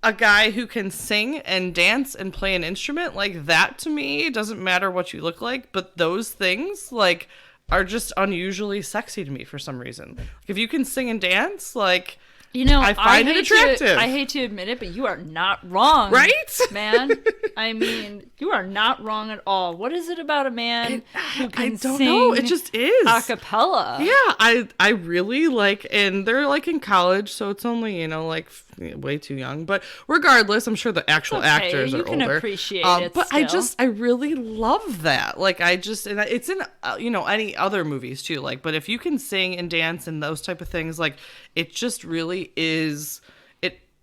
a guy who can sing and dance and play an instrument. Like that to me, it doesn't matter what you look like, but those things like are just unusually sexy to me for some reason. If you can sing and dance, like, you know, I find it attractive. I hate to admit it, but you are not wrong. Right? Man. I mean, you are not wrong at all. What is it about a man who can don't sing know. It just is. a cappella? Yeah, I really like, and they're like in college, so it's only, you know, like way too young. But regardless, I'm sure the actual actors are older. You can appreciate it but still. I really love that. Like and it's in, you know, any other movies too. Like, but if you can sing and dance and those type of things, like it just really is.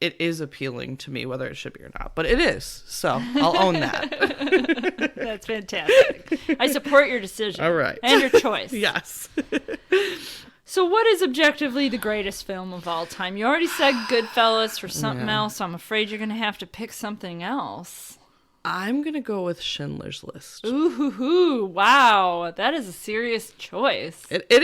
It is appealing to me, whether it should be or not, but it is. So I'll own that. That's fantastic. I support your decision. All right. And your choice. Yes. So what is objectively the greatest film of all time? You already said Goodfellas for something else, so I'm afraid you're going to have to pick something else. I'm going to go with Schindler's List. Ooh, wow. That is a serious choice. It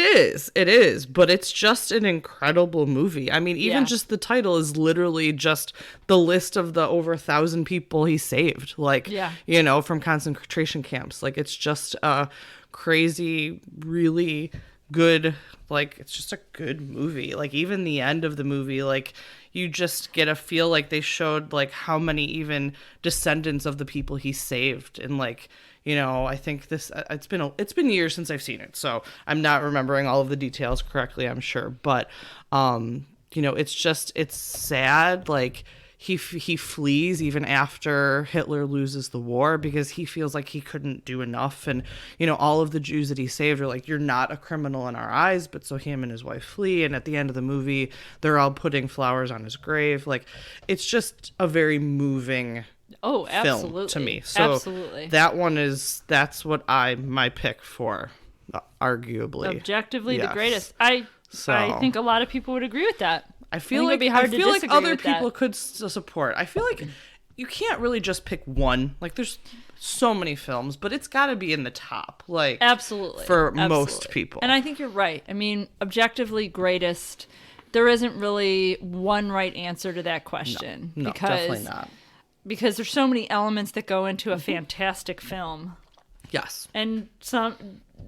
is, but it's just an incredible movie. I mean, even just the title is literally just the list of the over 1,000 people he saved, like, you know, from concentration camps. Like, it's just a crazy, really good, like, it's just a good movie. Like, even the end of the movie, like, you just get a feel like they showed like how many even descendants of the people he saved. And like, you know, I think it's been years since I've seen it, so I'm not remembering all of the details correctly, I'm sure. But, you know, it's sad. Like he flees even after Hitler loses the war, because he feels like he couldn't do enough. And, you know, all of the Jews that he saved are like, you're not a criminal in our eyes. But so him and his wife flee. And at the end of the movie, they're all putting flowers on his grave. Like, it's just a very moving film to me. So absolutely. That's what my pick for, arguably. Objectively the greatest. I think a lot of people would agree with that. I feel like other people could still support. I feel like you can't really just pick one. Like, there's so many films, but it's got to be in the top. Like, absolutely, for most people. And I think you're right. I mean, objectively greatest. There isn't really one right answer to that question. No, definitely not. Because there's so many elements that go into a fantastic film. Yes. And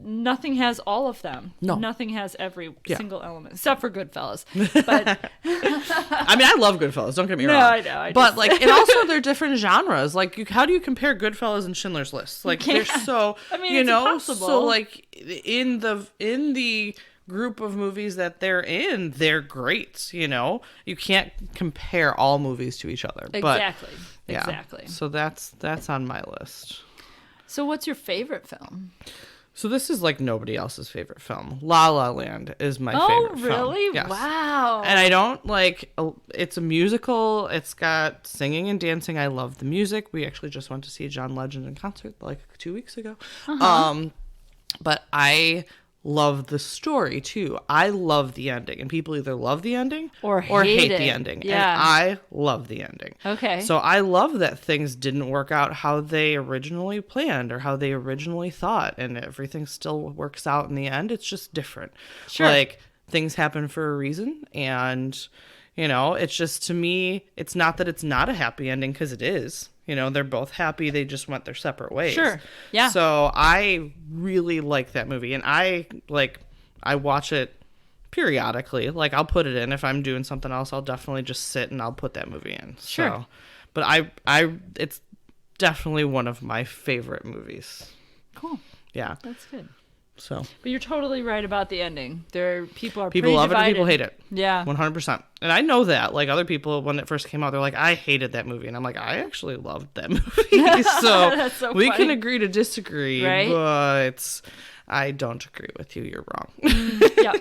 nothing has all of them. No. Nothing has every single element, except for Goodfellas. But I mean, I love Goodfellas, don't get me wrong. No, I know. But like, and also they're different genres. Like, how do you compare Goodfellas and Schindler's List? Like, they're so, I mean, you know, impossible. so like in the group of movies that they're in, they're great. You know, you can't compare all movies to each other. Exactly. But, exactly. So that's on my list. So what's your favorite film? So this is like nobody else's favorite film. La La Land is my favorite film. Oh, really? Yes. Wow. And I don't like, it's a musical. It's got singing and dancing. I love the music. We actually just went to see John Legend in concert like 2 weeks ago. But I love the story too. I love the ending, and people either love the ending or hate the ending. Yeah. And I love the ending. Okay. So I love that things didn't work out how they originally planned or how they originally thought, and everything still works out in the end. It's just different. Sure. Like, things happen for a reason, and, you know, it's just, to me, it's not that it's not a happy ending, because it is. You know, they're both happy. They just went their separate ways. Sure. Yeah. So I really like that movie. And I watch it periodically. Like, I'll put it in. If I'm doing something else, I'll definitely just sit and I'll put that movie in. Sure. So, but it's definitely one of my favorite movies. Cool. Yeah. That's good. So. But you're totally right about the ending. People People love it and people hate it. Yeah. 100%. And I know that. Like, other people, when it first came out, they're like, I hated that movie. And I'm like, I actually loved that movie. So, we can agree to disagree. Right? But I don't agree with you. You're wrong. Yeah.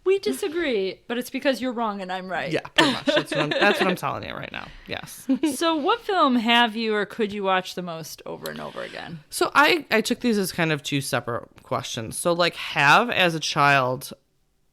We disagree, but it's because you're wrong and I'm right. Yeah, pretty much. That's what I'm telling you right now. Yes. So what film have you or could you watch the most over and over again? So I took these as kind of two separate questions. So, like, as a child,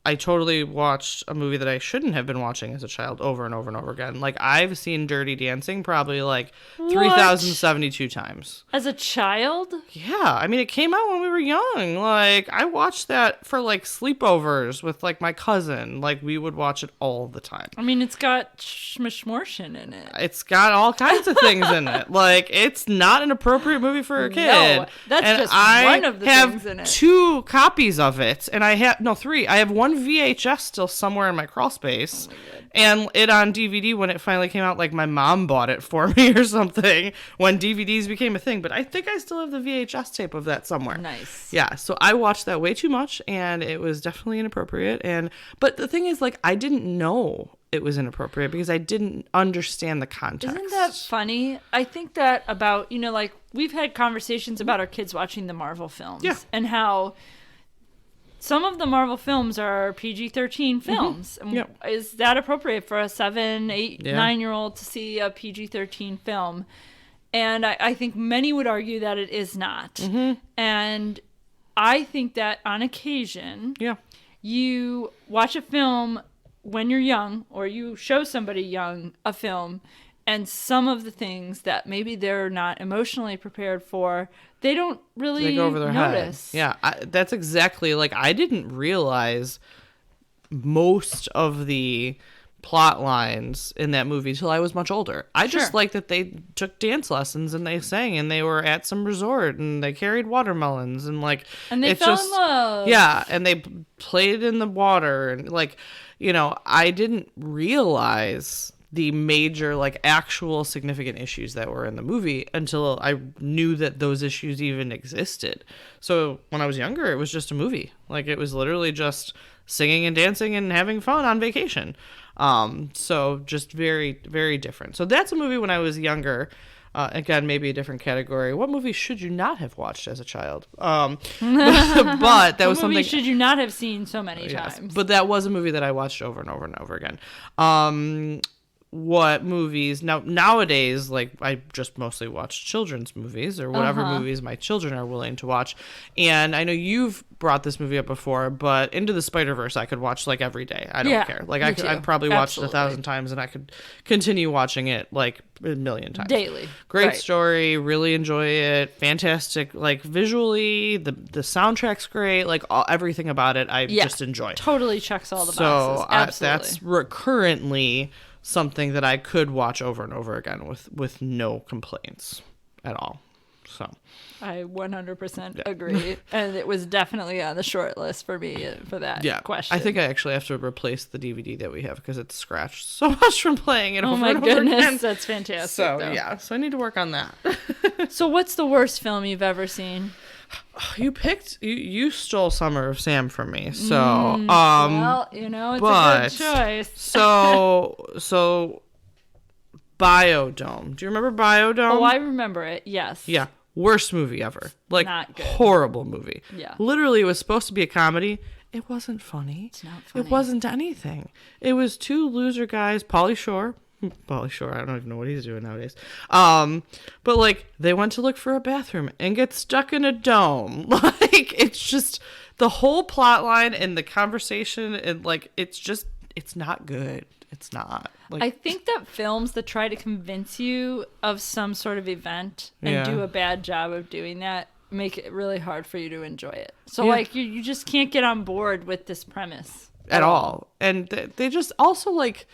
I totally watched a movie that I shouldn't have been watching as a child over and over and over again. Like, I've seen Dirty Dancing probably like 3,072 times. As a child? Yeah. I mean, it came out when we were young. Like, I watched that for, like, sleepovers with, like, my cousin. Like, we would watch it all the time. I mean, it's got schmishmortion in it. It's got all kinds of things in it. Like, it's not an appropriate movie for a kid. No, that's just one of the things in it. I have 2 copies of it, and 3. I have one VHS still somewhere in my crawl space, and it on DVD when it finally came out. Like, my mom bought it for me or something when DVDs became a thing, but I think I still have the VHS tape of that somewhere. Nice. Yeah, so I watched that way too much, and it was definitely inappropriate. But the thing is, like, I didn't know it was inappropriate because I didn't understand the context. Isn't that funny? I think that about, like, we've had conversations about our kids watching the Marvel films. Yeah. And how some of the Marvel films are PG-13 films. Mm-hmm. Yeah. Is that appropriate for a 7, 8, Yeah. 9-year-old to see a PG-13 film? And I think many would argue that it is not. Mm-hmm. And I think that on occasion, Yeah. you watch a film when you're young, or you show somebody young a film, and some of the things that maybe they're not emotionally prepared for, they don't really They go over their notice. head. Yeah, that's exactly, like, I didn't realize most of the plot lines in that movie till I was much older. I just like that they took dance lessons and they sang and they were at some resort and they carried watermelons and, like, And they fell in love. Yeah, and they played in the water and, like, I didn't realize the major, like, actual significant issues that were in the movie until I knew that those issues even existed. So when I was younger, it was just a movie. Like, it was literally just singing and dancing and having fun on vacation. So just very, very different. So that's a movie when I was younger. Again, maybe a different category. What movie should you not have watched as a child? But that was something. What movie should you not have seen so many times? But that was a movie that I watched over and over and over again. What movies nowadays, like, I just mostly watch children's movies or whatever movies my children are willing to watch. And I know you've brought this movie up before, but Into the Spider-Verse I could watch, like, every day. I don't care. Like, I've probably watched it 1,000 times and I could continue watching it, like, a million times daily. Great story, really enjoy it. Fantastic, like, visually, the soundtrack's great, like, everything about it I just enjoy. Totally checks all the boxes. Absolutely. That's currently something that I could watch over and over again with no complaints at all. So I 100% agree. And it was definitely on the short list for me for that question. I think I actually have to replace the DVD that we have because it's scratched so much from playing it over and over again. Oh my goodness, that's fantastic. So so I need to work on that. So what's the worst film you've ever seen? You stole Summer of Sam from me. So well, it's a good choice. so Biodome. Do you remember Biodome? Oh, I remember it. Yes. Yeah. Worst movie ever. Like, not good. Horrible movie. Yeah. Literally, it was supposed to be a comedy. It wasn't funny. It's not funny. It wasn't anything. It was 2 loser guys, Pauly Shore, I don't even know what he's doing nowadays. But, like, they went to look for a bathroom and get stuck in a dome. Like, it's just the whole plot line and the conversation and, like, it's not good. It's not. Like, I think that films that try to convince you of some sort of event and do a bad job of doing that make it really hard for you to enjoy it. So, like, you just can't get on board with this premise. At all. And they just also, like,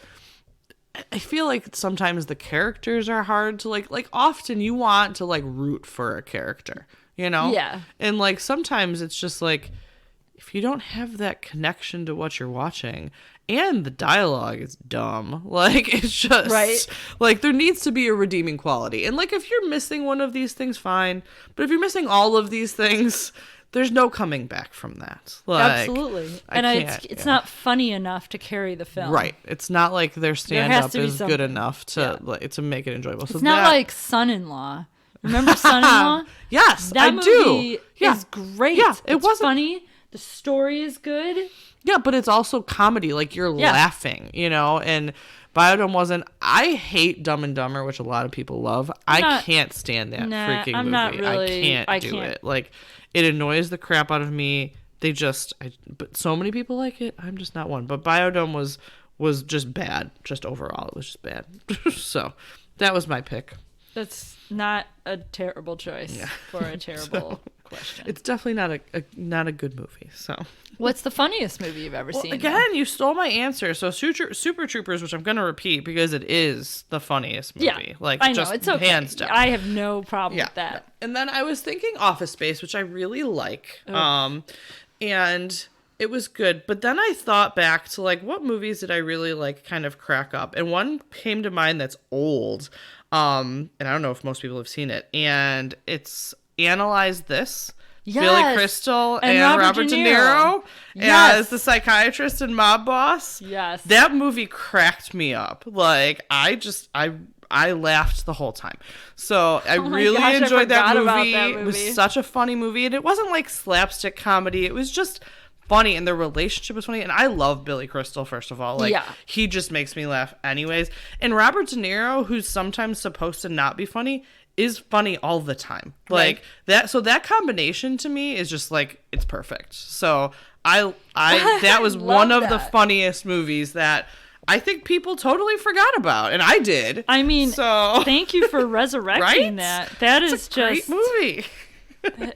I feel like sometimes the characters are hard to, like often you want to, like, root for a character, Yeah. And, like, sometimes it's just, like, if you don't have that connection to what you're watching, and the dialogue is dumb, like, it's just Right. like, there needs to be a redeeming quality. And like, if you're missing one of these things, fine, but if you're missing all of these things, there's no coming back from that. Like, Absolutely. And it's not funny enough to carry the film. right. It's not like their stand has up to be is something. good enough to like, to make it enjoyable. It's not like Son-in-Law. Remember Son-in-Law? Yes, That I movie do. Yeah. is great. Yeah, it it's wasn't funny. The story is good. Yeah, but it's also comedy. Like, you're laughing, you know? And Biodome wasn't. I hate Dumb and Dumber, which a lot of people love. I can't stand that freaking movie. Not really, I can't do it. Like, it annoys the crap out of me. But so many people like it. I'm just not one. But Biodome was just bad. Just overall, it was just bad. So, that was my pick. That's not a terrible choice for a terrible question. It's definitely not a good movie. So, what's the funniest movie you've ever seen? Again, you stole my answer. So Super Troopers, which I'm going to repeat because it is the funniest movie. Yeah, Like, I know, just it's okay. hands down. I have no problem with that. And then I was thinking Office Space, which I really like. And it was good. But then I thought back to, like, what movies did I really, like, kind of crack up? And one came to mind that's old. And I don't know if most people have seen it. And it's Analyze This. Yes. Billy Crystal and Robert De Niro as the psychiatrist and mob boss. Yes. That movie cracked me up. Like, I laughed the whole time. So I really enjoyed that movie. It was such a funny movie. And it wasn't like slapstick comedy. It was just funny, and their relationship was funny. And I love Billy Crystal, first of all. Like, he just makes me laugh anyways. And Robert De Niro, who's sometimes supposed to not be funny, is funny all the time. Like, that. So that combination to me is just like, it's perfect. So I that was one of the funniest movies that I think people totally forgot about, and I did. I mean, so thank you for resurrecting that. That is just great movie.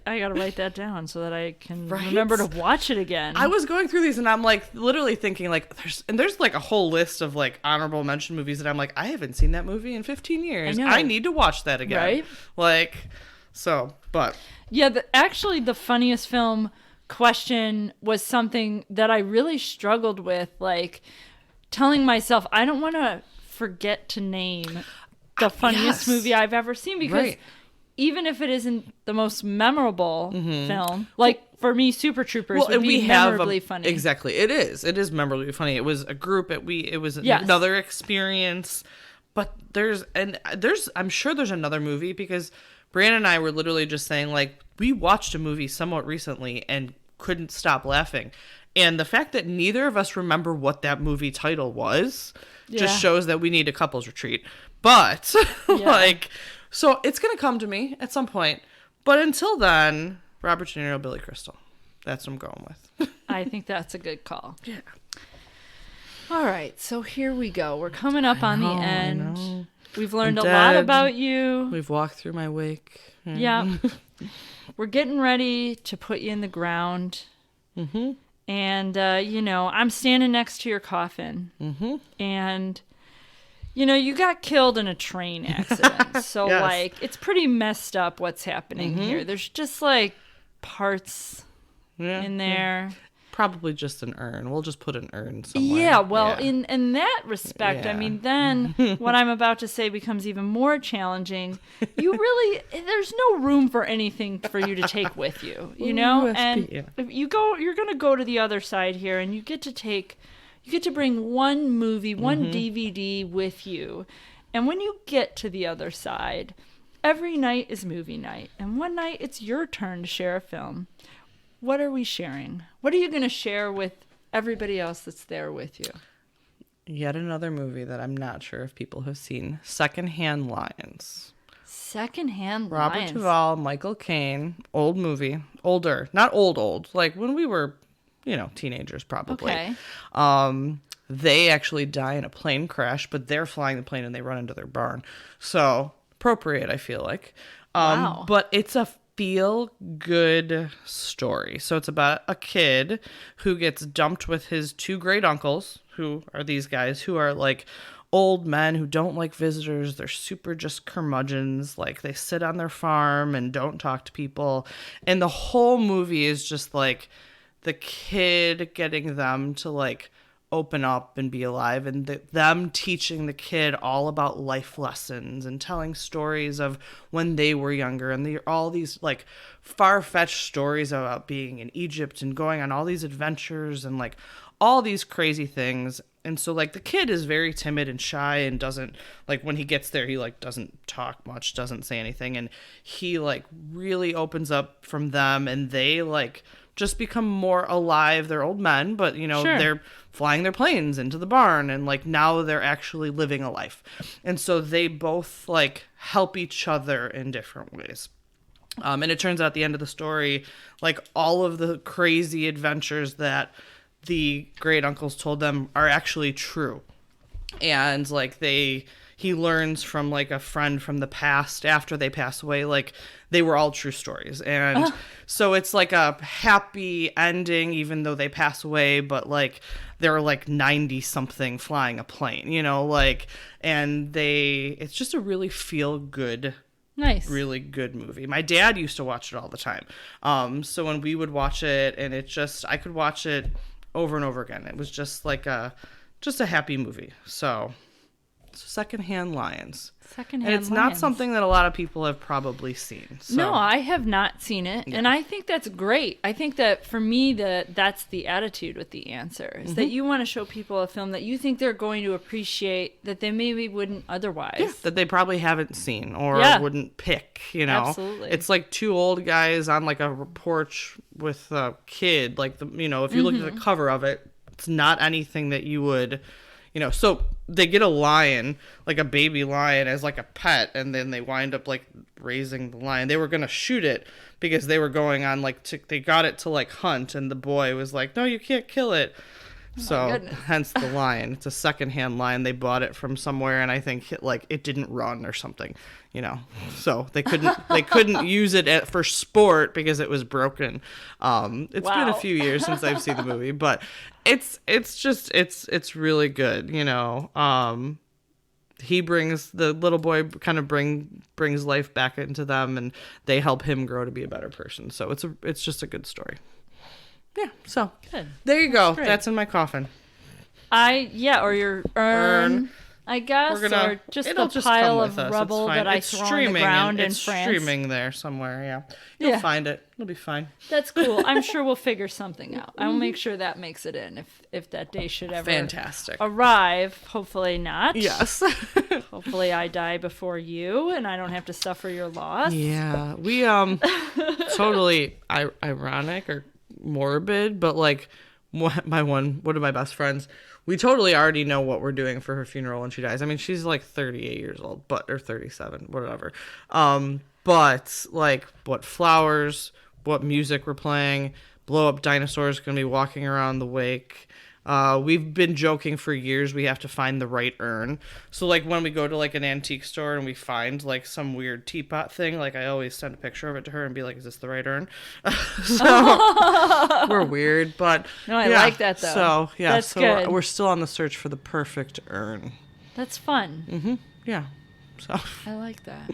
I gotta write that down so that I can remember to watch it again. I was going through these and I'm like literally thinking like there's like a whole list of like honorable mention movies that I'm like, I haven't seen that movie in 15 years. I need to watch that again. Right? Like, so, but yeah, actually the funniest film question was something that I really struggled with, like telling myself I don't want to forget to name the funniest movie I've ever seen, because even if it isn't the most memorable film, like for me, Super Troopers would be memorably funny. Exactly. It is memorably funny. It was a group. It was another experience. But I'm sure there's another movie, because Brianna and I were literally just saying, like, we watched a movie somewhat recently and couldn't stop laughing. And the fact that neither of us remember what that movie title was just shows that we need a couples retreat. But like, so it's going to come to me at some point. But until then, Robert De Niro, Billy Crystal. That's what I'm going with. I think that's a good call. Yeah. All right. So here we go. We're coming up on the end. We've learned a lot about you. We've walked through my wake. Yeah. We're getting ready to put you in the ground. Mm-hmm. And, I'm standing next to your coffin. Mm-hmm. And, you got killed in a train accident. So, like, it's pretty messed up what's happening here. There's just, like, parts in there. Probably just an urn. We'll just put an urn somewhere. Yeah, well, in that respect, I mean, then what I'm about to say becomes even more challenging. There's no room for anything for you to take with you, and if you're going to go to the other side here, and you get to bring one movie, one DVD with you. And when you get to the other side, every night is movie night, and one night it's your turn to share a film. What are we sharing? What are you going to share with everybody else that's there with you? Yet another movie that I'm not sure if people have seen. Secondhand Lions. Secondhand Robert Lions. Robert Duvall, Michael Caine. Old movie. Older. Not old. Like when we were, teenagers probably. Okay. They actually die in a plane crash, but they're flying the plane and they run into their barn. So, appropriate, I feel like. Wow. But it's a feel good story. So it's about a kid who gets dumped with his two great uncles, who are these guys who are like old men who don't like visitors. They're super just curmudgeons. Like they sit on their farm and don't talk to people. And the whole movie is just like the kid getting them to like open up and be alive, and them teaching the kid all about life lessons and telling stories of when they were younger, and all these like far-fetched stories about being in Egypt and going on all these adventures and like all these crazy things. And so like the kid is very timid and shy and doesn't like, when he gets there, he like doesn't talk much, doesn't say anything, and he like really opens up from them, and they like just become more alive. They're old men, but you know, Sure. they're flying their planes into the barn, and like now they're actually living a life. And so they both like help each other in different ways. And it turns out at the end of the story, like all of the crazy adventures that the great uncles told them are actually true. And like he learns from like a friend from the past after they pass away, like they were all true stories. And so it's like a happy ending, even though they pass away, but like they're like 90 something flying a plane, you know, like, and it's just a really feel good, Nice. really good movie. My dad used to watch it all the time. So when we would watch it, and I could watch it over and over again. It was just like a happy movie. So Secondhand Lions. Secondhand And it's not something that a lot of people have probably seen. So. No, I have not seen it. Yeah. And I think that's great. I think that for me, that's the attitude with The Answer, is that you want to show people a film that you think they're going to appreciate that they maybe wouldn't otherwise. Yeah, that they probably haven't seen or wouldn't pick, you know. Absolutely. It's like two old guys on like a porch with a kid. Like, if you look at the cover of it, it's not anything that you would... so they get a lion, like a baby lion, as like a pet, and then they wind up like raising the lion. They were going to shoot it because they were going on like, they got it to like hunt, and the boy was like, no, you can't kill it. So hence the lion. It's a secondhand lion. They bought it from somewhere, and I think it didn't run or something, so they couldn't use it for sport because it was broken. It's been a few years since I've seen the movie, but it's really good. He brings the little boy kind of brings life back into them, and they help him grow to be a better person. So it's just a good story. Yeah, so good. There you go. That's in my coffin. Or your urn, I guess, or just the pile of rubble that I throw on the ground in France. It's streaming there somewhere, yeah. You'll find it. It'll be fine. That's cool. I'm sure we'll figure something out. I will make sure that makes it in if that day should ever arrive. Hopefully not. Yes. Hopefully I die before you and I don't have to suffer your loss. Yeah. We, totally ironic or morbid, but like one of my best friends, we totally already know what we're doing for her funeral when she dies. I mean, she's like 38 years old, or 37, whatever. But like what flowers, what music we're playing, blow up dinosaurs gonna be walking around the wake. We've been joking for years we have to find the right urn. So like when we go to like an antique store and we find like some weird teapot thing, like I always send a picture of it to her and be like, is this the right urn? So we're weird, but no, I like that though. So yeah, that's good. We're still on the search for the perfect urn. That's fun. Mm-hmm. Yeah. So I like that.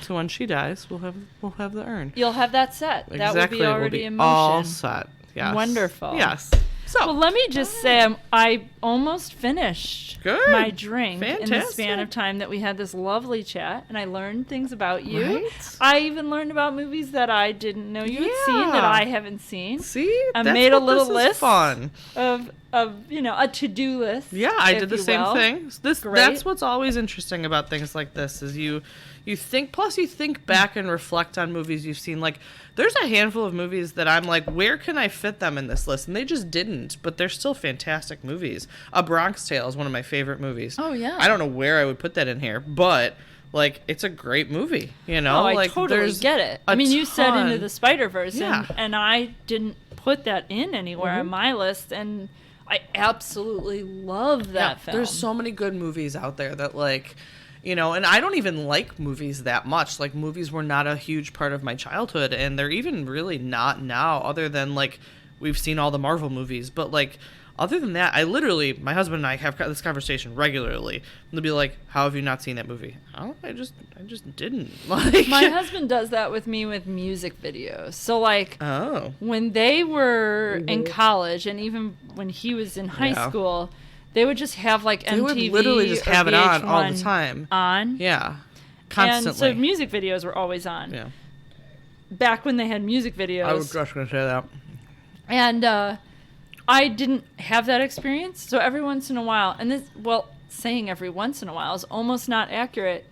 So when she dies, we'll have the urn. You'll have that set. Exactly. That will be already in motion. All set. Yes. Wonderful. Yes. So, well, let me just say I almost finished my drink in the span of time that we had this lovely chat, and I learned things about you. Right? I even learned about movies that I didn't know you had seen that I haven't seen. See? I made a little list fun. of a to-do list. Yeah, I did the same thing. That's what's always interesting about things like this is you think back and reflect on movies you've seen. Like, there's a handful of movies that I'm like, where can I fit them in this list? And they just didn't, but they're still fantastic movies. A Bronx Tale is one of my favorite movies. Oh, yeah. I don't know where I would put that in here, but, like, it's a great movie, you know? Oh, I like, totally get it. I mean, you said Into the Spider-Verse, yeah. and I didn't put that in anywhere on my list, and I absolutely love that film. There's so many good movies out there that, like... and I don't even like movies that much. Like, movies were not a huge part of my childhood, and they're even really not now, other than, like, we've seen all the Marvel movies. But, like, Other than that, my husband and I have this conversation regularly. And they'll be like, how have you not seen that movie? Oh, I just didn't. Like, my husband does that with me with music videos. So, like, when they were in college and even when he was in high school, they would just have, like, MTV. They would literally just have it on all the time. Yeah. Constantly. And so music videos were always on. Yeah. Back when they had music videos. I was just going to say that. And, I didn't have that experience, so every once in a while, saying every once in a while is almost not accurate.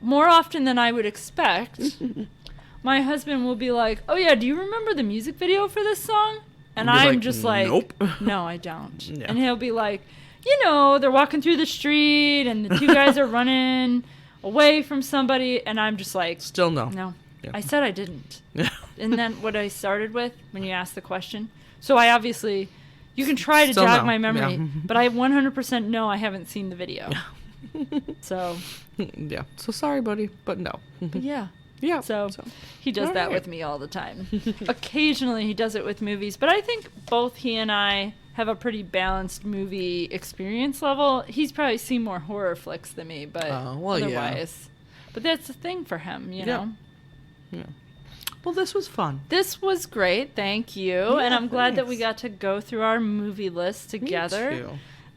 More often than I would expect, my husband will be like, oh yeah, do you remember the music video for this song? And I'm just like, nope. No, I don't. Yeah. And he'll be like, they're walking through the street and the two guys are running away from somebody, and I'm just like, still no. No. Yeah. I said I didn't. Yeah. And then what I started with when you asked the question, so I obviously, you can try to still jog no. my memory, Yeah. but I 100% know I haven't seen the video. Yeah. So. Yeah. So sorry, buddy, but no. But yeah. Yeah. So he does that with me all the time. Occasionally he does it with movies, but I think both he and I have a pretty balanced movie experience level. He's probably seen more horror flicks than me, but otherwise. Yeah. But that's the thing for him, you know? Yeah. Well, this was fun. This was great. Thank you. Yeah, and I'm glad that thanks. we got to go through our movie list together. Me too.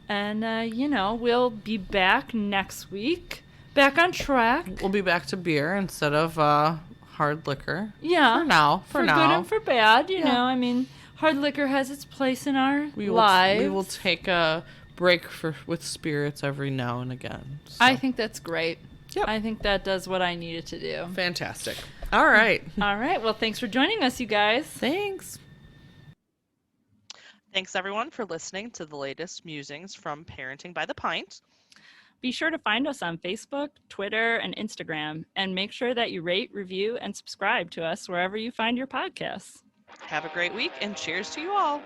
And, we'll be back next week. Back on track. We'll be back to beer instead of hard liquor. Yeah. For now. For good and for bad, you know. I mean, hard liquor has its place in our lives. We will take a break with spirits every now and again. So. I think that's great. Yep. I think that does what I needed to do. Fantastic. All right. All right. Well, thanks for joining us, you guys. Thanks. Thanks, everyone, for listening to the latest musings from Parenting by the Pint. Be sure to find us on Facebook, Twitter, and Instagram, and make sure that you rate, review, and subscribe to us wherever you find your podcasts. Have a great week, and cheers to you all.